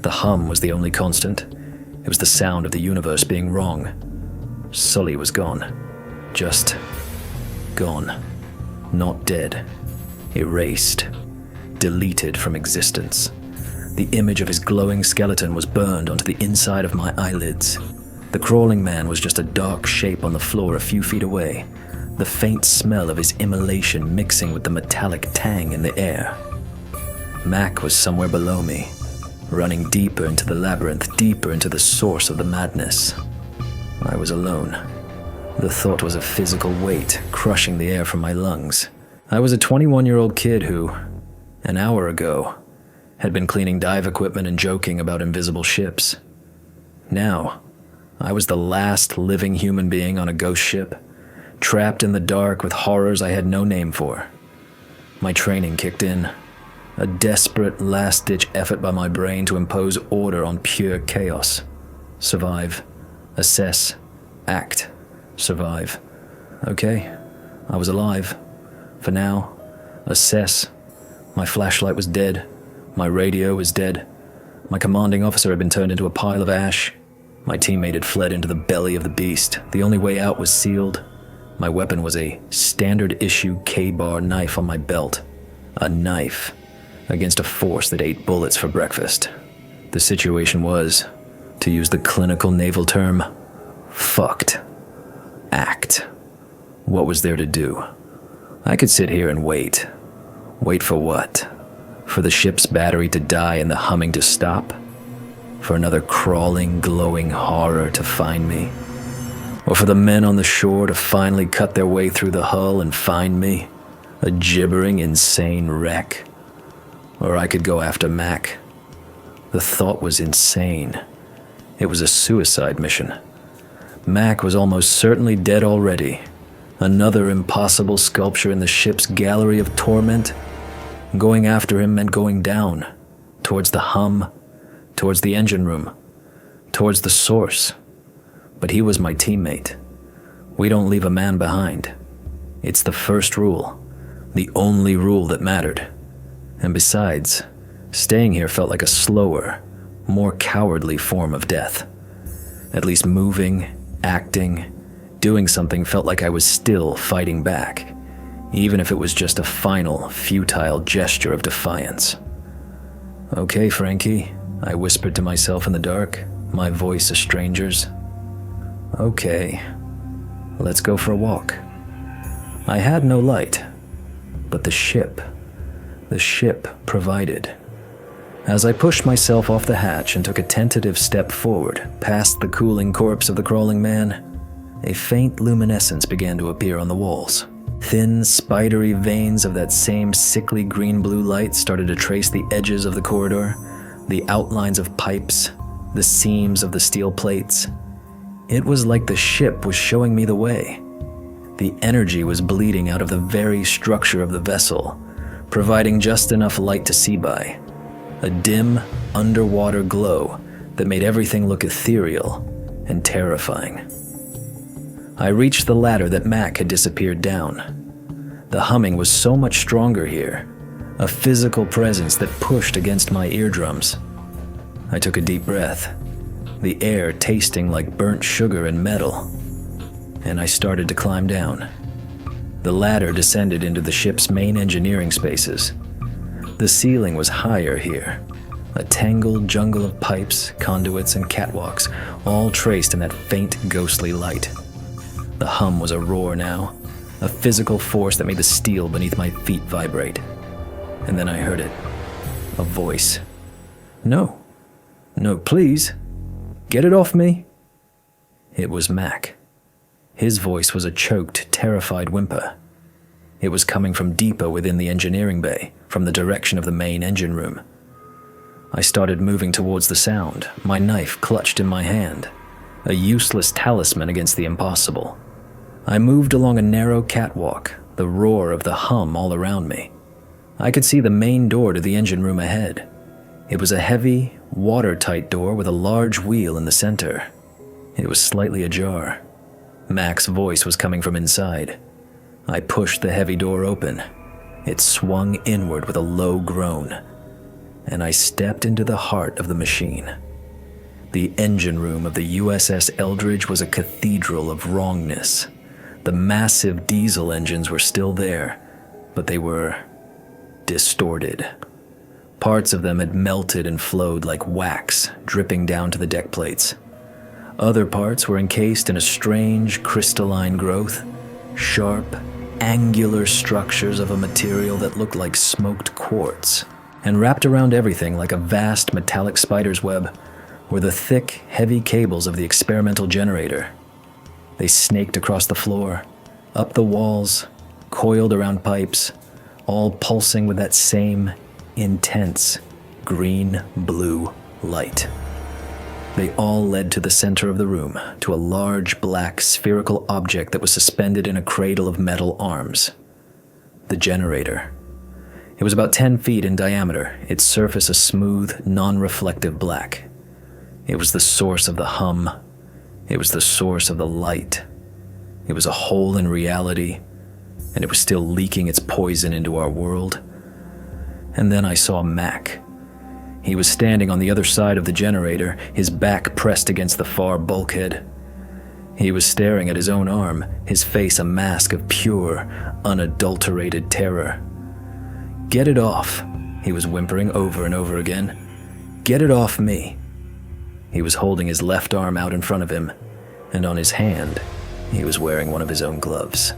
The hum was the only constant. It was the sound of the universe being wrong. Sully was gone. Just gone. Not dead. Erased. Deleted from existence. The image of his glowing skeleton was burned onto the inside of my eyelids. The crawling man was just a dark shape on the floor a few feet away, the faint smell of his immolation mixing with the metallic tang in the air. Mac was somewhere below me, running deeper into the labyrinth, deeper into the source of the madness. I was alone. The thought was a physical weight crushing the air from my lungs. I was a 21-year-old kid who, an hour ago, had been cleaning dive equipment and joking about invisible ships. Now, I was the last living human being on a ghost ship, trapped in the dark with horrors I had no name for. My training kicked in, a desperate last-ditch effort by my brain to impose order on pure chaos. Survive, assess, act, survive. Okay, I was alive. For now, assess. My flashlight was dead. My radio was dead. My commanding officer had been turned into a pile of ash. My teammate had fled into the belly of the beast. The only way out was sealed. My weapon was a standard-issue K-bar knife on my belt. A knife against a force that ate bullets for breakfast. The situation was, to use the clinical naval term, fucked. Act. What was there to do? I could sit here and wait. Wait for what? For the ship's battery to die and the humming to stop? For another crawling, glowing horror to find me? Or for the men on the shore to finally cut their way through the hull and find me? A gibbering, insane wreck? Or I could go after Mac. The thought was insane. It was a suicide mission. Mac was almost certainly dead already. Another impossible sculpture in the ship's gallery of torment. Going after him meant going down, towards the hum, towards the engine room, towards the source. But he was my teammate. We don't leave a man behind. It's the first rule, the only rule that mattered. And besides, staying here felt like a slower, more cowardly form of death. At least moving, acting, doing something felt like I was still fighting back, even if it was just a final, futile gesture of defiance. Okay, Frankie, I whispered to myself in the dark, my voice a stranger's. Okay, let's go for a walk. I had no light, but the ship provided. As I pushed myself off the hatch and took a tentative step forward, past the cooling corpse of the crawling man, a faint luminescence began to appear on the walls. Thin, spidery veins of that same sickly green-blue light started to trace the edges of the corridor, the outlines of pipes, the seams of the steel plates. It was like the ship was showing me the way. The energy was bleeding out of the very structure of the vessel, providing just enough light to see by. A dim, underwater glow that made everything look ethereal and terrifying. I reached the ladder that Mac had disappeared down. The humming was so much stronger here, a physical presence that pushed against my eardrums. I took a deep breath, the air tasting like burnt sugar and metal, and I started to climb down. The ladder descended into the ship's main engineering spaces. The ceiling was higher here, a tangled jungle of pipes, conduits, and catwalks, all traced in that faint, ghostly light. The hum was a roar now, a physical force that made the steel beneath my feet vibrate. And then I heard it. A voice. No, please. Get it off me. It was Mac. His voice was a choked, terrified whimper. It was coming from deeper within the engineering bay, from the direction of the main engine room. I started moving towards the sound, my knife clutched in my hand, a useless talisman against the impossible. I moved along a narrow catwalk, the roar of the hum all around me. I could see the main door to the engine room ahead. It was a heavy, watertight door with a large wheel in the center. It was slightly ajar. Mac's voice was coming from inside. I pushed the heavy door open. It swung inward with a low groan, and I stepped into the heart of the machine. The engine room of the USS Eldridge was a cathedral of wrongness. The massive diesel engines were still there, but they were distorted. Parts of them had melted and flowed like wax, dripping down to the deck plates. Other parts were encased in a strange crystalline growth, sharp, angular structures of a material that looked like smoked quartz. And wrapped around everything like a vast metallic spider's web were the thick, heavy cables of the experimental generator. They snaked across the floor, up the walls, coiled around pipes, all pulsing with that same intense green-blue light. They all led to the center of the room, to a large black spherical object that was suspended in a cradle of metal arms. The generator. It was about 10 feet in diameter, its surface a smooth, non-reflective black. It was the source of the hum. It was the source of the light. It was a hole in reality, and it was still leaking its poison into our world. And then I saw Mac. He was standing on the other side of the generator, his back pressed against the far bulkhead. He was staring at his own arm, his face a mask of pure, unadulterated terror. "Get it off," he was whimpering over and over again. "Get it off me." He was holding his left arm out in front of him, and on his hand, he was wearing one of his own gloves.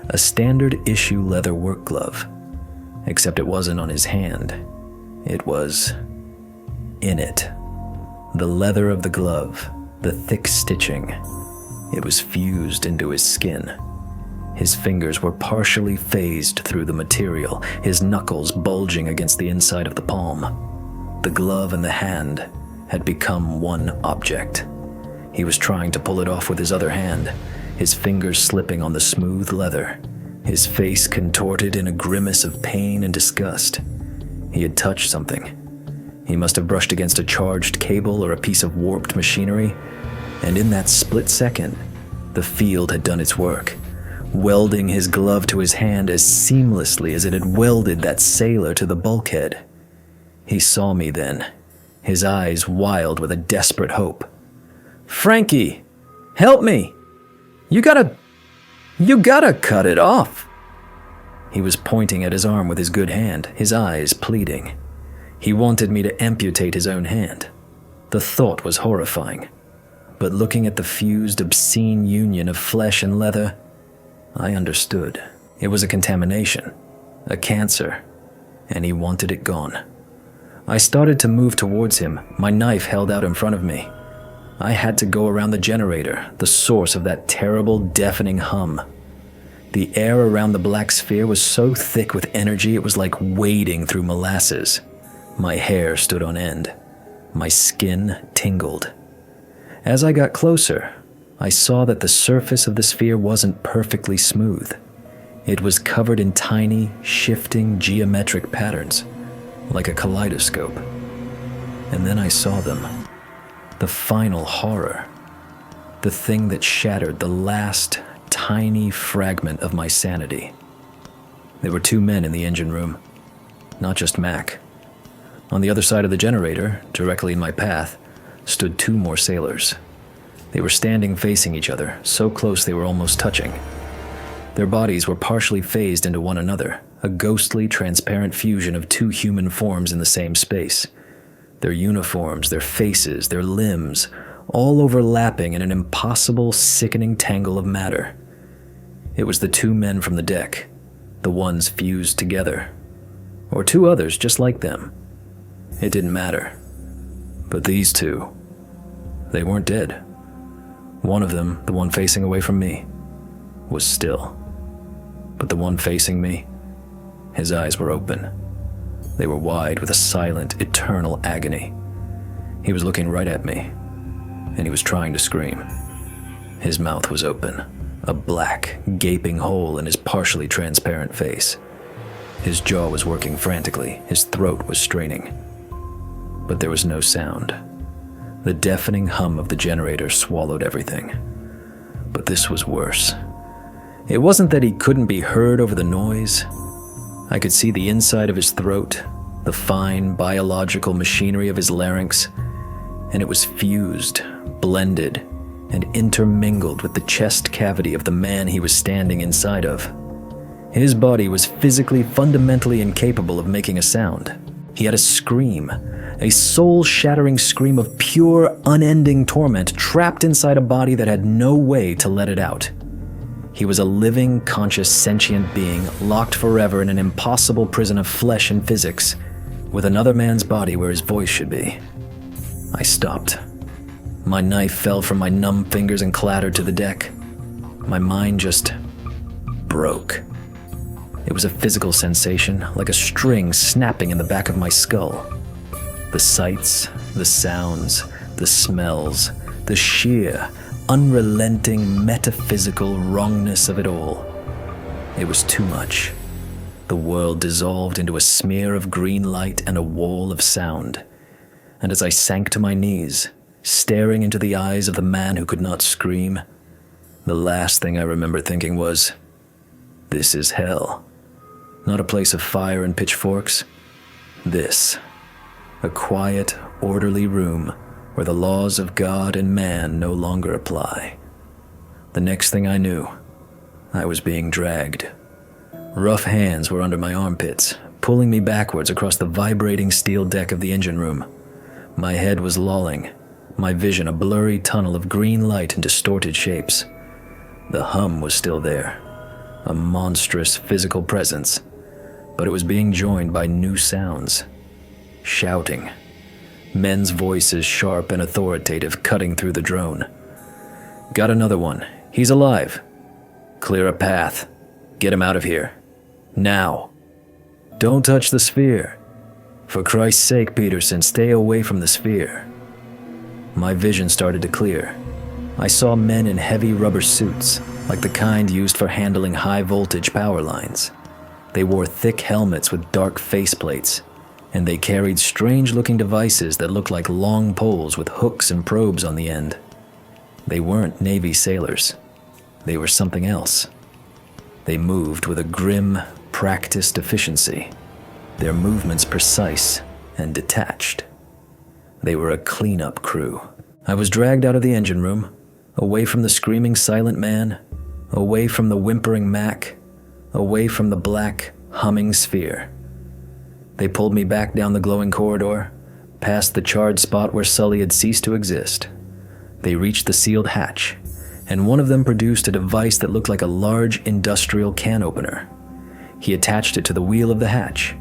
A standard issue leather work glove. Except it wasn't on his hand. It was in it. The leather of the glove, the thick stitching. It was fused into his skin. His fingers were partially phased through the material, his knuckles bulging against the inside of the palm. The glove and the hand had become one object. He was trying to pull it off with his other hand, his fingers slipping on the smooth leather, his face contorted in a grimace of pain and disgust. He had touched something. He must have brushed against a charged cable or a piece of warped machinery, and in that split second, the field had done its work, welding his glove to his hand as seamlessly as it had welded that sailor to the bulkhead. He saw me then, his eyes wild with a desperate hope. "Frankie, help me! You gotta cut it off!" He was pointing at his arm with his good hand, his eyes pleading. He wanted me to amputate his own hand. The thought was horrifying. But looking at the fused, obscene union of flesh and leather, I understood. It was a contamination, a cancer, and he wanted it gone. I started to move towards him, my knife held out in front of me. I had to go around the generator, the source of that terrible, deafening hum. The air around the black sphere was so thick with energy it was like wading through molasses. My hair stood on end. My skin tingled. As I got closer, I saw that the surface of the sphere wasn't perfectly smooth. It was covered in tiny, shifting geometric patterns, like a kaleidoscope. And then I saw them. The final horror. The thing that shattered the last tiny fragment of my sanity. There were two men in the engine room, not just Mac. On the other side of the generator, directly in my path, stood two more sailors. They were standing facing each other, so close they were almost touching. Their bodies were partially phased into one another, a ghostly, transparent fusion of two human forms in the same space. Their uniforms, their faces, their limbs, all overlapping in an impossible, sickening tangle of matter. It was the two men from the deck, the ones fused together. Or two others just like them. It didn't matter. But these two, they weren't dead. One of them, the one facing away from me, was still. But the one facing me, his eyes were open. They were wide with a silent, eternal agony. He was looking right at me, and he was trying to scream. His mouth was open, a black, gaping hole in his partially transparent face. His jaw was working frantically, his throat was straining. But there was no sound. The deafening hum of the generator swallowed everything. But this was worse. It wasn't that he couldn't be heard over the noise. I could see the inside of his throat, the fine biological machinery of his larynx, and it was fused, blended, and intermingled with the chest cavity of the man he was standing inside of. His body was physically, fundamentally incapable of making a sound. He had a scream, a soul-shattering scream of pure, unending torment trapped inside a body that had no way to let it out. He was a living, conscious, sentient being, locked forever in an impossible prison of flesh and physics, with another man's body where his voice should be. I stopped. My knife fell from my numb fingers and clattered to the deck. My mind just broke. It was a physical sensation, like a string snapping in the back of my skull. The sights, the sounds, the smells, the sheer, unrelenting metaphysical wrongness of it all. It was too much. The world dissolved into a smear of green light and a wall of sound. And as I sank to my knees, staring into the eyes of the man who could not scream, the last thing I remember thinking was, this is hell. Not a place of fire and pitchforks. This, a quiet, orderly room where the laws of God and man no longer apply. The next thing I knew, I was being dragged. Rough hands were under my armpits, pulling me backwards across the vibrating steel deck of the engine room. My head was lolling, my vision a blurry tunnel of green light and distorted shapes. The hum was still there, a monstrous physical presence, but it was being joined by new sounds. Shouting. Men's voices sharp and authoritative cutting through the drone. Got another one. He's alive. Clear a path. Get him out of here. Now. Don't touch the sphere. For Christ's sake, Peterson, stay away from the sphere. My vision started to clear. I saw men in heavy rubber suits, like the kind used for handling high-voltage power lines. They wore thick helmets with dark faceplates, and they carried strange-looking devices that looked like long poles with hooks and probes on the end. They weren't Navy sailors. They were something else. They moved with a grim, practiced efficiency, their movements precise and detached. They were a cleanup crew. I was dragged out of the engine room, away from the screaming silent man, away from the whimpering Mac, away from the black, humming sphere. They pulled me back down the glowing corridor, past the charred spot where Sully had ceased to exist. They reached the sealed hatch, and one of them produced a device that looked like a large industrial can opener. He attached it to the wheel of the hatch,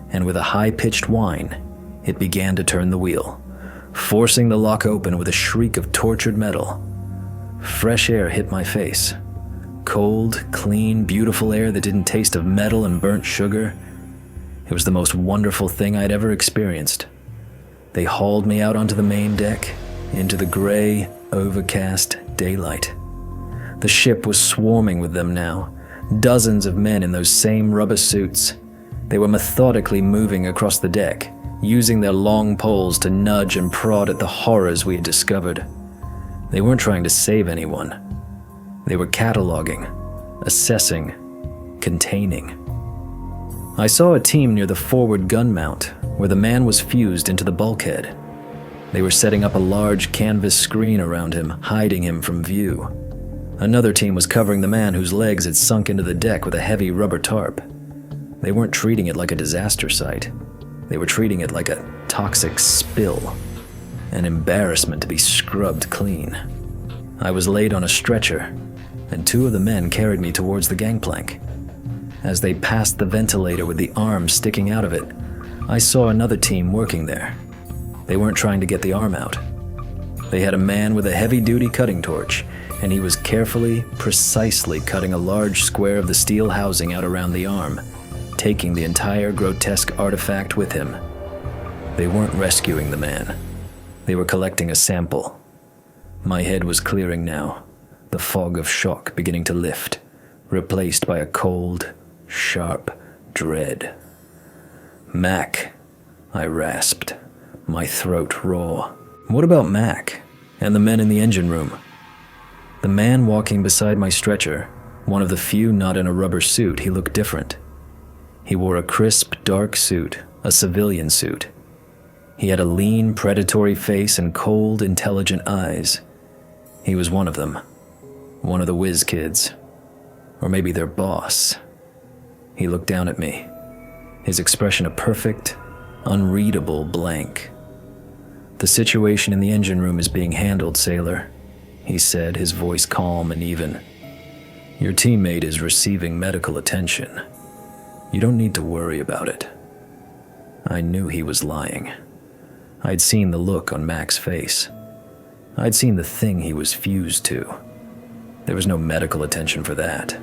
and with a high-pitched whine, it began to turn the wheel, forcing the lock open with a shriek of tortured metal. Fresh air hit my face. Cold, clean, beautiful air that didn't taste of metal and burnt sugar. It was the most wonderful thing I'd ever experienced. They hauled me out onto the main deck, into the gray, overcast daylight. The ship was swarming with them now, dozens of men in those same rubber suits. They were methodically moving across the deck, using their long poles to nudge and prod at the horrors we had discovered. They weren't trying to save anyone. They were cataloging, assessing, containing. I saw a team near the forward gun mount, where the man was fused into the bulkhead. They were setting up a large canvas screen around him, hiding him from view. Another team was covering the man whose legs had sunk into the deck with a heavy rubber tarp. They weren't treating it like a disaster site. They were treating it like a toxic spill, an embarrassment to be scrubbed clean. I was laid on a stretcher, and two of the men carried me towards the gangplank. As they passed the ventilator with the arm sticking out of it, I saw another team working there. They weren't trying to get the arm out. They had a man with a heavy-duty cutting torch, and he was carefully, precisely cutting a large square of the steel housing out around the arm, taking the entire grotesque artifact with him. They weren't rescuing the man. They were collecting a sample. My head was clearing now, the fog of shock beginning to lift, replaced by a cold, sharp dread. "Mac," I rasped, my throat raw. What about Mac and the men in the engine room? The man walking beside my stretcher, one of the few not in a rubber suit, he looked different. He wore a crisp, dark suit, a civilian suit. He had a lean, predatory face and cold, intelligent eyes. He was one of them. One of the whiz kids. Or maybe their boss. He looked down at me, his expression a perfect, unreadable blank. "The situation in the engine room is being handled, sailor," he said, his voice calm and even. "Your teammate is receiving medical attention. You don't need to worry about it." I knew he was lying. I'd seen the look on Mac's face. I'd seen the thing he was fused to. There was no medical attention for that.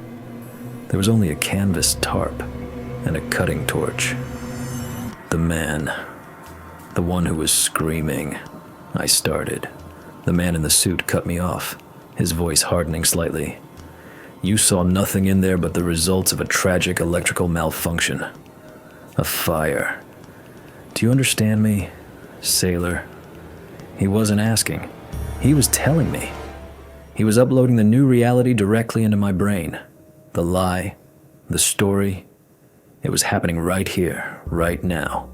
There was only a canvas tarp and a cutting torch. "The man, the one who was screaming," I started. The man in the suit cut me off, his voice hardening slightly. "You saw nothing in there but the results of a tragic electrical malfunction. A fire. Do you understand me, sailor?" He wasn't asking. He was telling me. He was uploading the new reality directly into my brain. The lie, the story. It was happening right here, right now.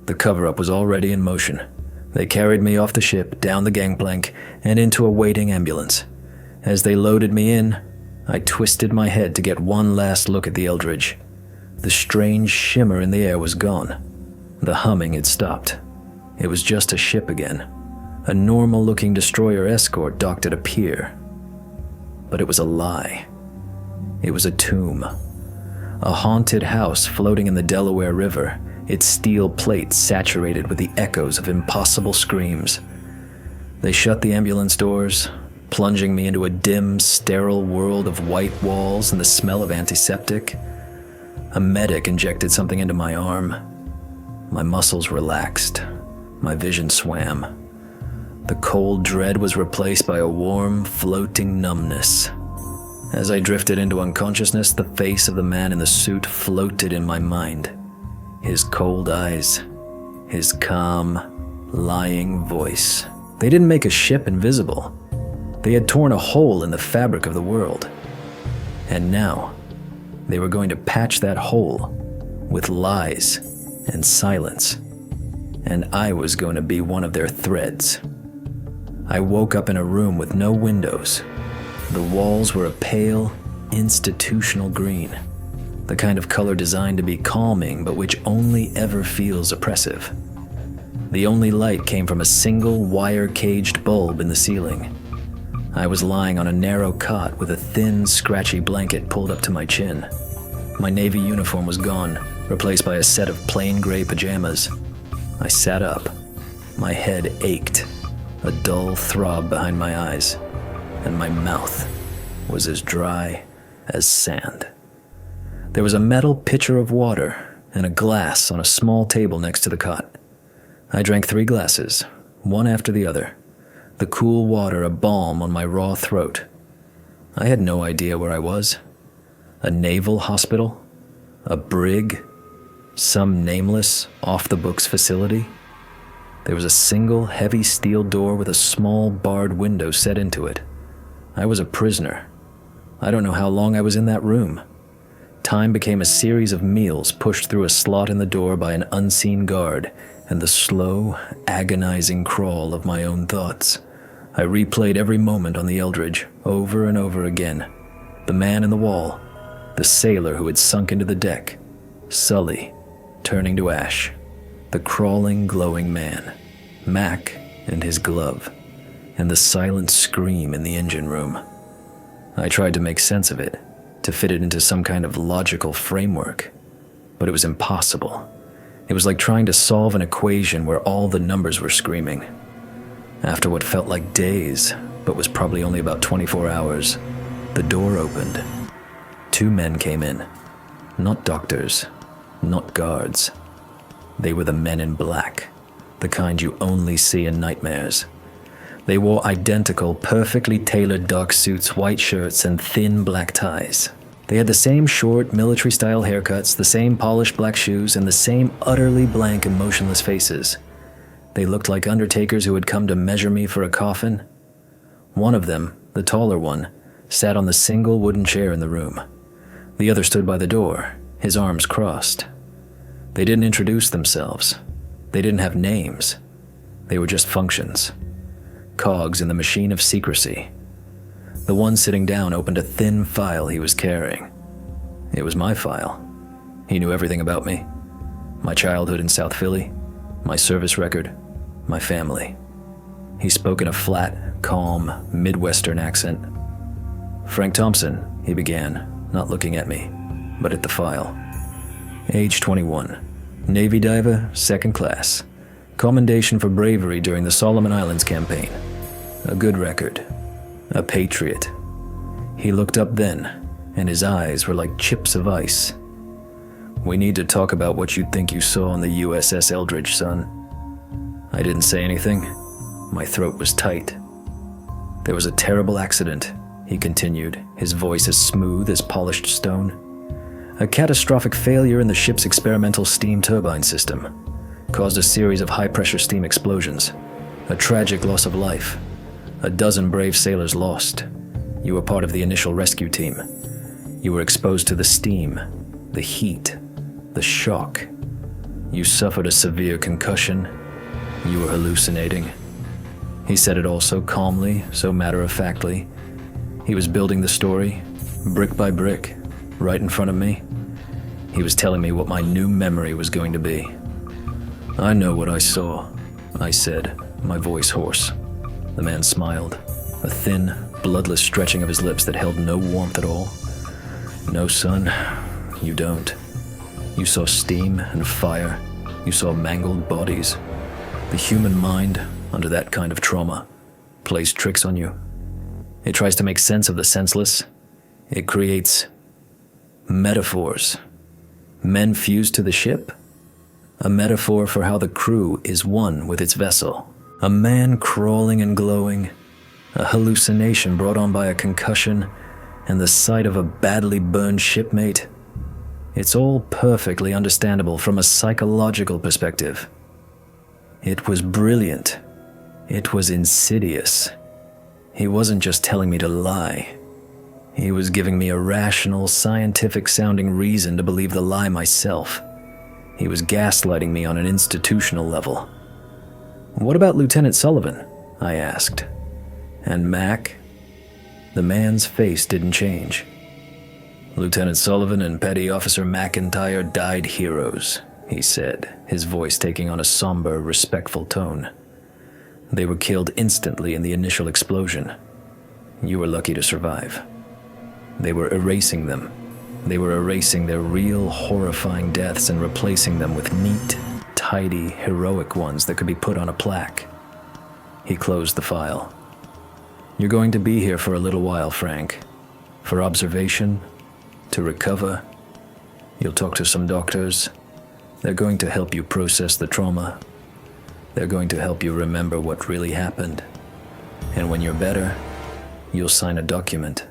The cover-up was already in motion. They carried me off the ship, down the gangplank, and into a waiting ambulance. As they loaded me in, I twisted my head to get one last look at the Eldridge. The strange shimmer in the air was gone. The humming had stopped. It was just a ship again. A normal-looking destroyer escort docked at a pier. But it was a lie. It was a tomb. A haunted house floating in the Delaware River, its steel plates saturated with the echoes of impossible screams. They shut the ambulance doors, plunging me into a dim, sterile world of white walls and the smell of antiseptic. A medic injected something into my arm. My muscles relaxed. My vision swam. The cold dread was replaced by a warm, floating numbness. As I drifted into unconsciousness, the face of the man in the suit floated in my mind. His cold eyes, his calm, lying voice. They didn't make a ship invisible. They had torn a hole in the fabric of the world. And now, they were going to patch that hole with lies and silence. And I was going to be one of their threads. I woke up in a room with no windows. The walls were a pale, institutional green, the kind of color designed to be calming but which only ever feels oppressive. The only light came from a single wire-caged bulb in the ceiling. I was lying on a narrow cot with a thin, scratchy blanket pulled up to my chin. My Navy uniform was gone, replaced by a set of plain gray pajamas. I sat up. My head ached, a dull throb behind my eyes, and my mouth was as dry as sand. There was a metal pitcher of water and a glass on a small table next to the cot. I drank 3 glasses, one after the other, the cool water a balm on my raw throat. I had no idea where I was. A naval hospital? A brig? Some nameless, off-the-books facility? There was a single, heavy steel door with a small, barred window set into it. I was a prisoner. I don't know how long I was in that room. Time became a series of meals pushed through a slot in the door by an unseen guard, and the slow, agonizing crawl of my own thoughts. I replayed every moment on the Eldridge, over and over again. The man in the wall, the sailor who had sunk into the deck, Sully, turning to ash, the crawling, glowing man, Mac and his glove, and the silent scream in the engine room. I tried to make sense of it, to fit it into some kind of logical framework, but it was impossible. It was like trying to solve an equation where all the numbers were screaming. After what felt like days, but was probably only about 24 hours, the door opened. 2 men came in. Not doctors, not guards. They were the men in black, the kind you only see in nightmares. They wore identical, perfectly tailored dark suits, white shirts, and thin black ties. They had the same short, military-style haircuts, the same polished black shoes, and the same utterly blank and motionless faces. They looked like undertakers who had come to measure me for a coffin. One of them, the taller one, sat on the single wooden chair in the room. The other stood by the door, his arms crossed. They didn't introduce themselves. They didn't have names. They were just functions. Cogs in the machine of secrecy. The one sitting down opened a thin file he was carrying. It was my file. He knew everything about me. My childhood in South Philly, my service record, my family. He spoke in a flat, calm, Midwestern accent. "Frank Thompson," he began, not looking at me, but at the file. Age 21. Navy diver, 2nd class. Commendation for bravery during the Solomon Islands campaign. A good record. A patriot. He looked up then, and his eyes were like chips of ice. "We need to talk about what you think you saw on the USS Eldridge, son." I didn't say anything. My throat was tight. "There was a terrible accident," he continued, his voice as smooth as polished stone. "A catastrophic failure in the ship's experimental steam turbine system caused a series of high-pressure steam explosions. A tragic loss of life. A dozen brave sailors lost. You were part of the initial rescue team. You were exposed to the steam, the heat, the shock. You suffered a severe concussion. You were hallucinating." He said it all so calmly, so matter-of-factly. He was building the story, brick by brick, right in front of me. He was telling me what my new memory was going to be. "I know what I saw," I said, my voice hoarse. The man smiled, a thin, bloodless stretching of his lips that held no warmth at all. "No, son, you don't. You saw steam and fire. You saw mangled bodies. The human mind, under that kind of trauma, plays tricks on you. It tries to make sense of the senseless. It creates metaphors. Men fused to the ship? A metaphor for how the crew is one with its vessel. A man crawling and glowing. A hallucination brought on by a concussion and the sight of a badly burned shipmate. It's all perfectly understandable from a psychological perspective. It was brilliant. It was insidious. He wasn't just telling me to lie. He was giving me a rational, scientific-sounding reason to believe the lie myself. He was gaslighting me on an institutional level. "What about Lieutenant Sullivan?" I asked. "And Mac?" The man's face didn't change. "Lieutenant Sullivan and Petty Officer McIntyre died heroes," he said, his voice taking on a somber, respectful tone. "They were killed instantly in the initial explosion. You were lucky to survive. They were erasing them. They were erasing their real, horrifying deaths and replacing them with neat, tidy, heroic ones that could be put on a plaque." He closed the file. "You're going to be here for a little while, Frank. For observation, to recover. You'll talk to some doctors. They're going to help you process the trauma. They're going to help you remember what really happened. And when you're better, you'll sign a document,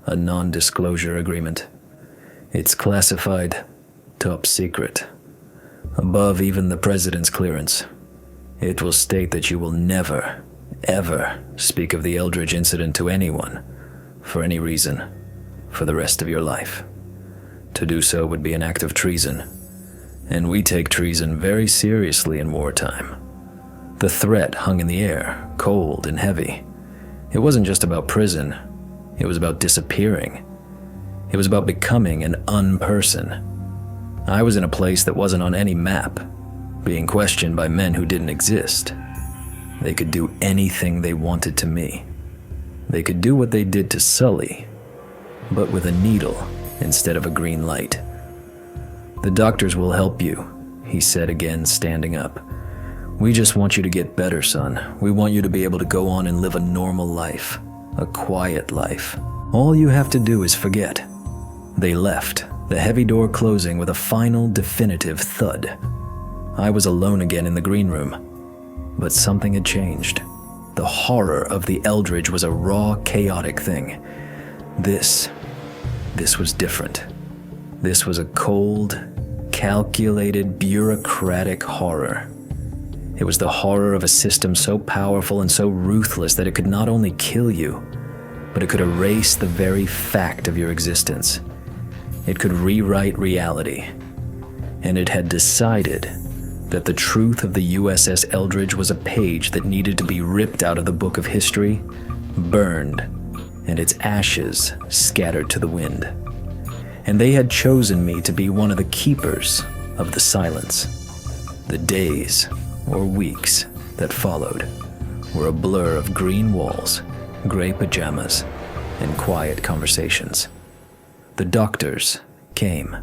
a non-disclosure agreement. It's classified, top secret, above even the president's clearance. It will state that you will never, ever speak of the Eldridge incident to anyone, for any reason, for the rest of your life. To do so would be an act of treason, and we take treason very seriously in wartime. The threat hung in the air, cold and heavy, It wasn't just about prison. It was about disappearing. It was about becoming an unperson. I was in a place that wasn't on any map, being questioned by men who didn't exist. They could do anything they wanted to me. They could do what they did to Sully, but with a needle instead of a green light. "The doctors will help you," he said again, standing up. "We just want you to get better, son. We want you to be able to go on and live a normal life, a quiet life. All you have to do is forget." They left, the heavy door closing with a final, definitive thud. I was alone again in the green room, but something had changed. The horror of the Eldridge was a raw, chaotic thing. This was different. This was a cold, calculated, bureaucratic horror. It was the horror of a system so powerful and so ruthless that it could not only kill you, but it could erase the very fact of your existence. It could rewrite reality. And it had decided that the truth of the USS Eldridge was a page that needed to be ripped out of the book of history, burned, and its ashes scattered to the wind. And they had chosen me to be one of the keepers of the silence. The days, or weeks, that followed were a blur of green walls, gray pajamas, and quiet conversations. The doctors came.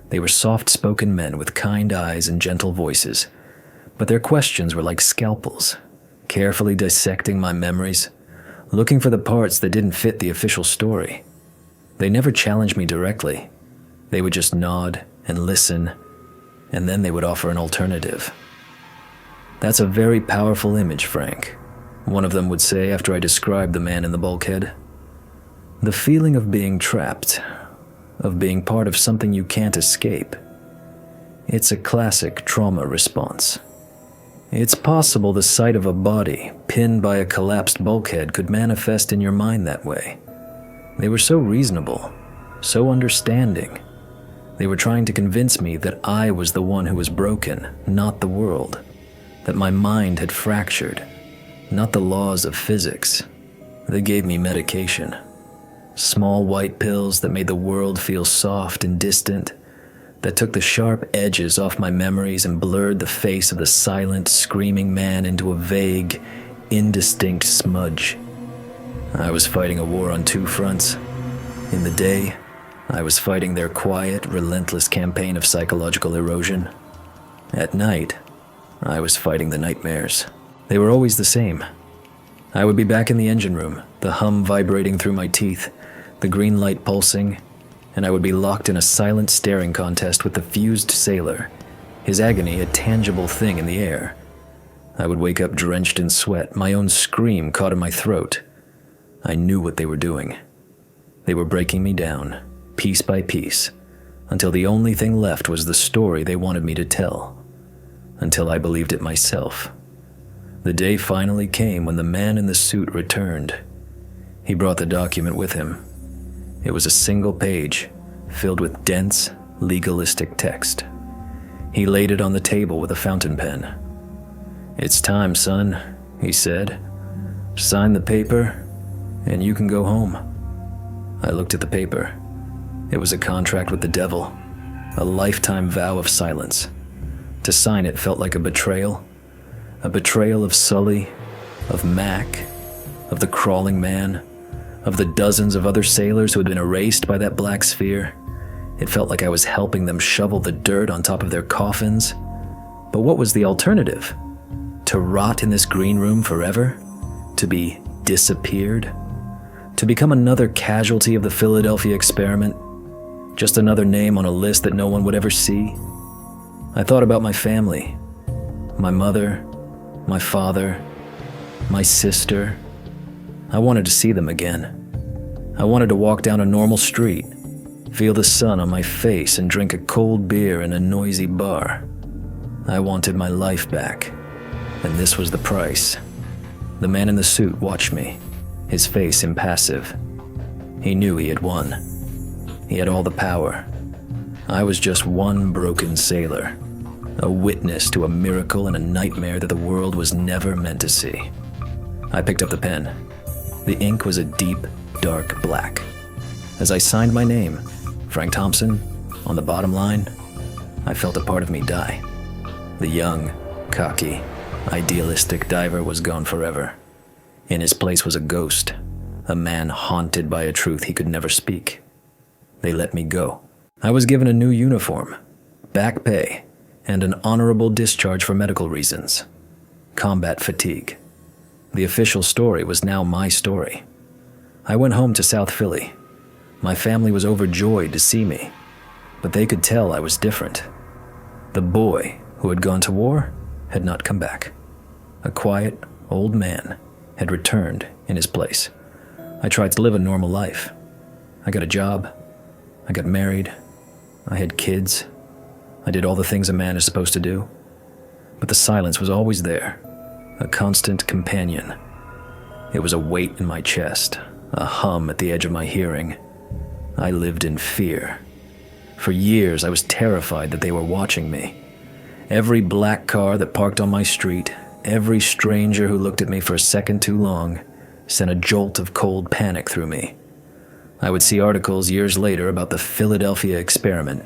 They were soft-spoken men with kind eyes and gentle voices, but their questions were like scalpels, carefully dissecting my memories, looking for the parts that didn't fit the official story. They never challenged me directly. They would just nod and listen, and then they would offer an alternative. "That's a very powerful image, Frank," one of them would say after I described the man in the bulkhead. "The feeling of being trapped, of being part of something you can't escape. It's a classic trauma response. It's possible the sight of a body pinned by a collapsed bulkhead could manifest in your mind that way. They were so reasonable, so understanding. They were trying to convince me that I was the one who was broken, not the world. That my mind had fractured, not the laws of physics. They gave me medication. Small white pills that made the world feel soft and distant, that took the sharp edges off my memories and blurred the face of the silent, screaming man into a vague, indistinct smudge. I was fighting a war on two fronts. In the day, I was fighting their quiet, relentless campaign of psychological erosion. At night, I was fighting the nightmares. They were always the same. I would be back in the engine room, the hum vibrating through my teeth, the green light pulsing, and I would be locked in a silent staring contest with the fused sailor, his agony a tangible thing in the air. I would wake up drenched in sweat, my own scream caught in my throat. I knew what they were doing. They were breaking me down, piece by piece, until the only thing left was the story they wanted me to tell. Until I believed it myself. The day finally came when the man in the suit returned. He brought the document with him. It was a single page, filled with dense, legalistic text. He laid it on the table with a fountain pen. "It's time, son," he said. "Sign the paper, and you can go home." I looked at the paper. It was a contract with the devil, a lifetime vow of silence. To sign it felt like a betrayal of Sully, of Mac, of the crawling man, of the dozens of other sailors who had been erased by that black sphere. It felt like I was helping them shovel the dirt on top of their coffins. But what was the alternative? To rot in this green room forever? To be disappeared? To become another casualty of the Philadelphia experiment? Just another name on a list that no one would ever see? I thought about my family. My mother, my father, my sister. I wanted to see them again. I wanted to walk down a normal street, feel the sun on my face, and drink a cold beer in a noisy bar. I wanted my life back, and this was the price. The man in the suit watched me, his face impassive. He knew he had won. He had all the power. I was just one broken sailor, a witness to a miracle and a nightmare that the world was never meant to see. I picked up the pen. The ink was a deep, dark black. As I signed my name, Frank Thompson, on the bottom line, I felt a part of me die. The young, cocky, idealistic diver was gone forever. In his place was a ghost, a man haunted by a truth he could never speak. They let me go. I was given a new uniform, back pay, and an honorable discharge for medical reasons. Combat fatigue. The official story was now my story. I went home to South Philly. My family was overjoyed to see me, but they could tell I was different. The boy who had gone to war had not come back. A quiet, old man had returned in his place. I tried to live a normal life. I got a job. I got married. I had kids. I did all the things a man is supposed to do. But the silence was always there, a constant companion. It was a weight in my chest, a hum at the edge of my hearing. I lived in fear. For years, I was terrified that they were watching me. Every black car that parked on my street, every stranger who looked at me for a second too long, sent a jolt of cold panic through me. I would see articles years later about the Philadelphia experiment,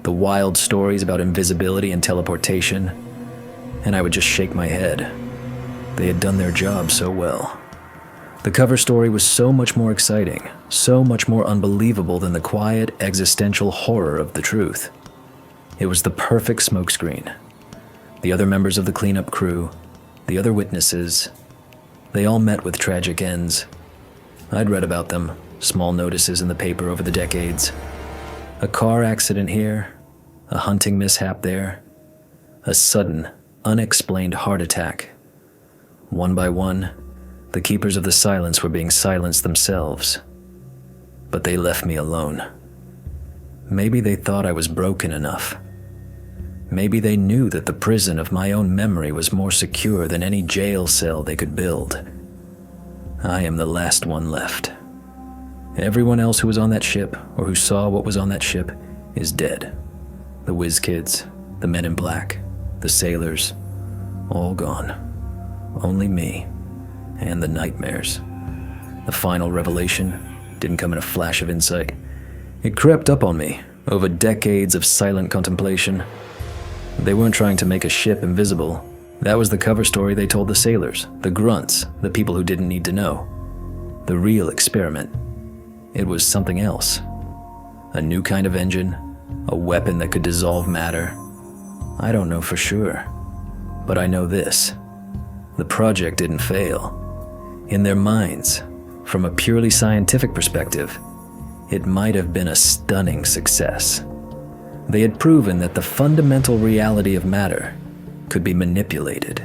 the wild stories about invisibility and teleportation, and I would just shake my head. They had done their job so well. The cover story was so much more exciting, so much more unbelievable than the quiet, existential horror of the truth. It was the perfect smokescreen. The other members of the cleanup crew, the other witnesses, they all met with tragic ends. I'd read about them, small notices in the paper over the decades. A car accident here, a hunting mishap there, a sudden, unexplained heart attack. One by one, the keepers of the silence were being silenced themselves. But they left me alone. Maybe they thought I was broken enough. Maybe they knew that the prison of my own memory was more secure than any jail cell they could build. I am the last one left. Everyone else who was on that ship, or who saw what was on that ship, is dead. The whiz kids, the men in black, the sailors, all gone. Only me, and the nightmares. The final revelation didn't come in a flash of insight. It crept up on me over decades of silent contemplation. They weren't trying to make a ship invisible. That was the cover story they told the sailors, the grunts, the people who didn't need to know. The real experiment. It was something else. A new kind of engine, a weapon that could dissolve matter. I don't know for sure, but I know this. The project didn't fail. In their minds, from a purely scientific perspective, it might have been a stunning success. They had proven that the fundamental reality of matter could be manipulated,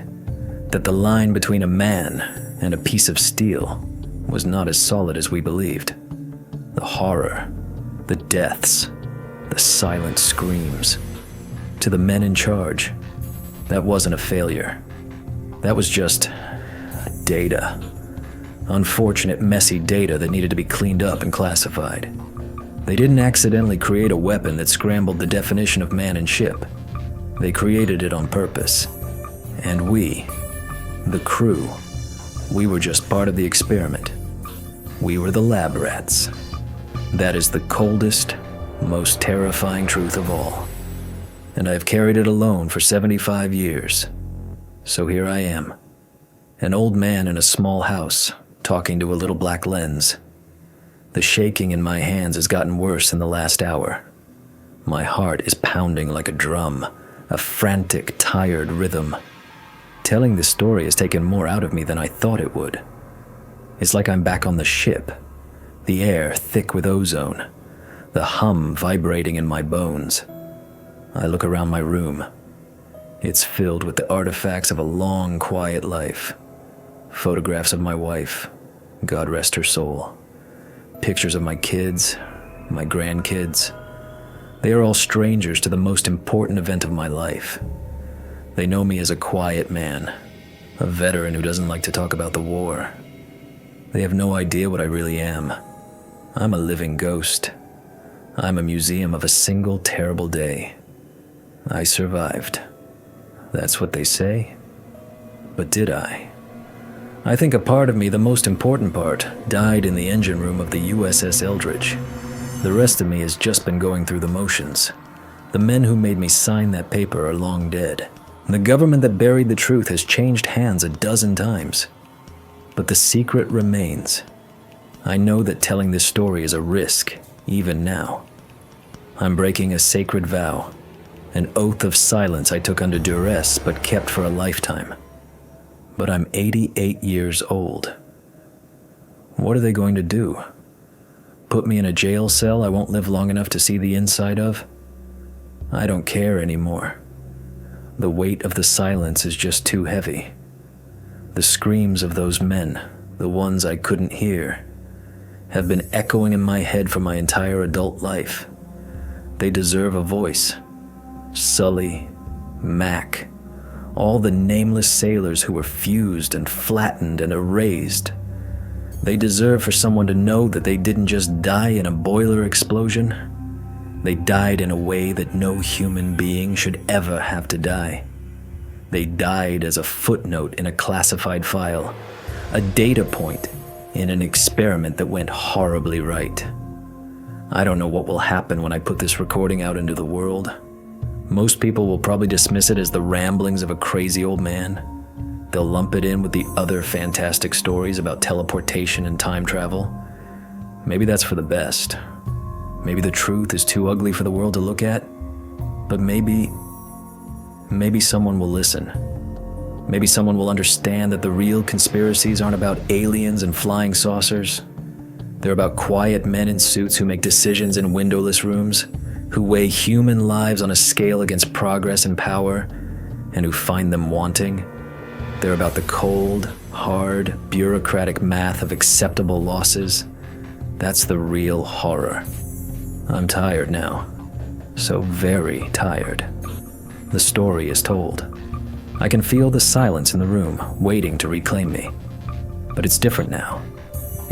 that the line between a man and a piece of steel was not as solid as we believed. The horror, the deaths, the silent screams. To the men in charge, that wasn't a failure. That was just data. Unfortunate, messy data that needed to be cleaned up and classified. They didn't accidentally create a weapon that scrambled the definition of man and ship. They created it on purpose. And we, the crew, we were just part of the experiment. We were the lab rats. That is the coldest, most terrifying truth of all. And I've carried it alone for 75 years. So here I am, an old man in a small house, talking to a little black lens. The shaking in my hands has gotten worse in the last hour. My heart is pounding like a drum, a frantic, tired rhythm. Telling this story has taken more out of me than I thought it would. It's like I'm back on the ship, the air thick with ozone, the hum vibrating in my bones. I look around my room. It's filled with the artifacts of a long, quiet life. Photographs of my wife, God rest her soul. Pictures of my kids, my grandkids. They are all strangers to the most important event of my life. They know me as a quiet man, a veteran who doesn't like to talk about the war. They have no idea what I really am. I'm a living ghost. I'm a museum of a single terrible day. I survived. That's what they say. But did I? I think a part of me, the most important part, died in the engine room of the USS Eldridge. The rest of me has just been going through the motions. The men who made me sign that paper are long dead. The government that buried the truth has changed hands a dozen times. But the secret remains. I know that telling this story is a risk, even now. I'm breaking a sacred vow, an oath of silence I took under duress but kept for a lifetime. But I'm 88 years old. What are they going to do? Put me in a jail cell I won't live long enough to see the inside of? I don't care anymore. The weight of the silence is just too heavy. The screams of those men, the ones I couldn't hear, have been echoing in my head for my entire adult life. They deserve a voice. Sully, Mac, all the nameless sailors who were fused and flattened and erased. They deserve for someone to know that they didn't just die in a boiler explosion. They died in a way that no human being should ever have to die. They died as a footnote in a classified file, a data point in an experiment that went horribly right. I don't know what will happen when I put this recording out into the world. Most people will probably dismiss it as the ramblings of a crazy old man. They'll lump it in with the other fantastic stories about teleportation and time travel. Maybe that's for the best. Maybe the truth is too ugly for the world to look at. But maybe someone will listen. Maybe someone will understand that the real conspiracies aren't about aliens and flying saucers. They're about quiet men in suits who make decisions in windowless rooms, who weigh human lives on a scale against progress and power, and who find them wanting. They're about the cold, hard, bureaucratic math of acceptable losses. That's the real horror. I'm tired now. So very tired. The story is told. I can feel the silence in the room, waiting to reclaim me. But it's different now.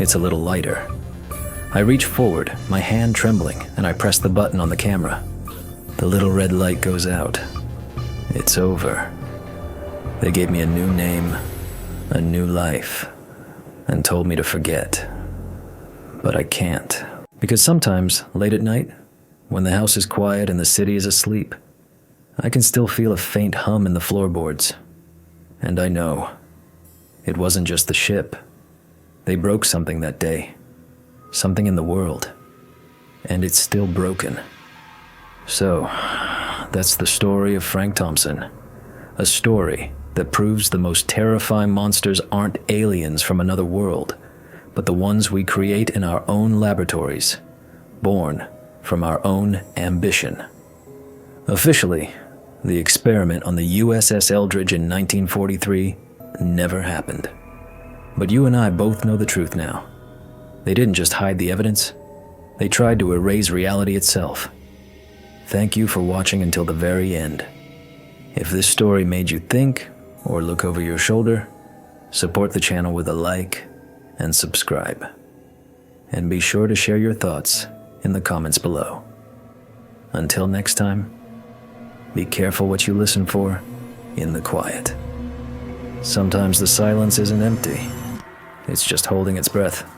It's a little lighter. I reach forward, my hand trembling, and I press the button on the camera. The little red light goes out. It's over. They gave me a new name, a new life, and told me to forget. But I can't. Because sometimes, late at night, when the house is quiet and the city is asleep, I can still feel a faint hum in the floorboards. And I know. It wasn't just the ship. They broke something that day. Something in the world. And it's still broken. So, that's the story of Frank Thompson. A story that proves the most terrifying monsters aren't aliens from another world, but the ones we create in our own laboratories, born from our own ambition. Officially, the experiment on the USS Eldridge in 1943 never happened. But you and I both know the truth now. They didn't just hide the evidence. They tried to erase reality itself. Thank you for watching until the very end. If this story made you think or look over your shoulder, support the channel with a like and subscribe. And be sure to share your thoughts in the comments below. Until next time, be careful what you listen for in the quiet. Sometimes the silence isn't empty. It's just holding its breath.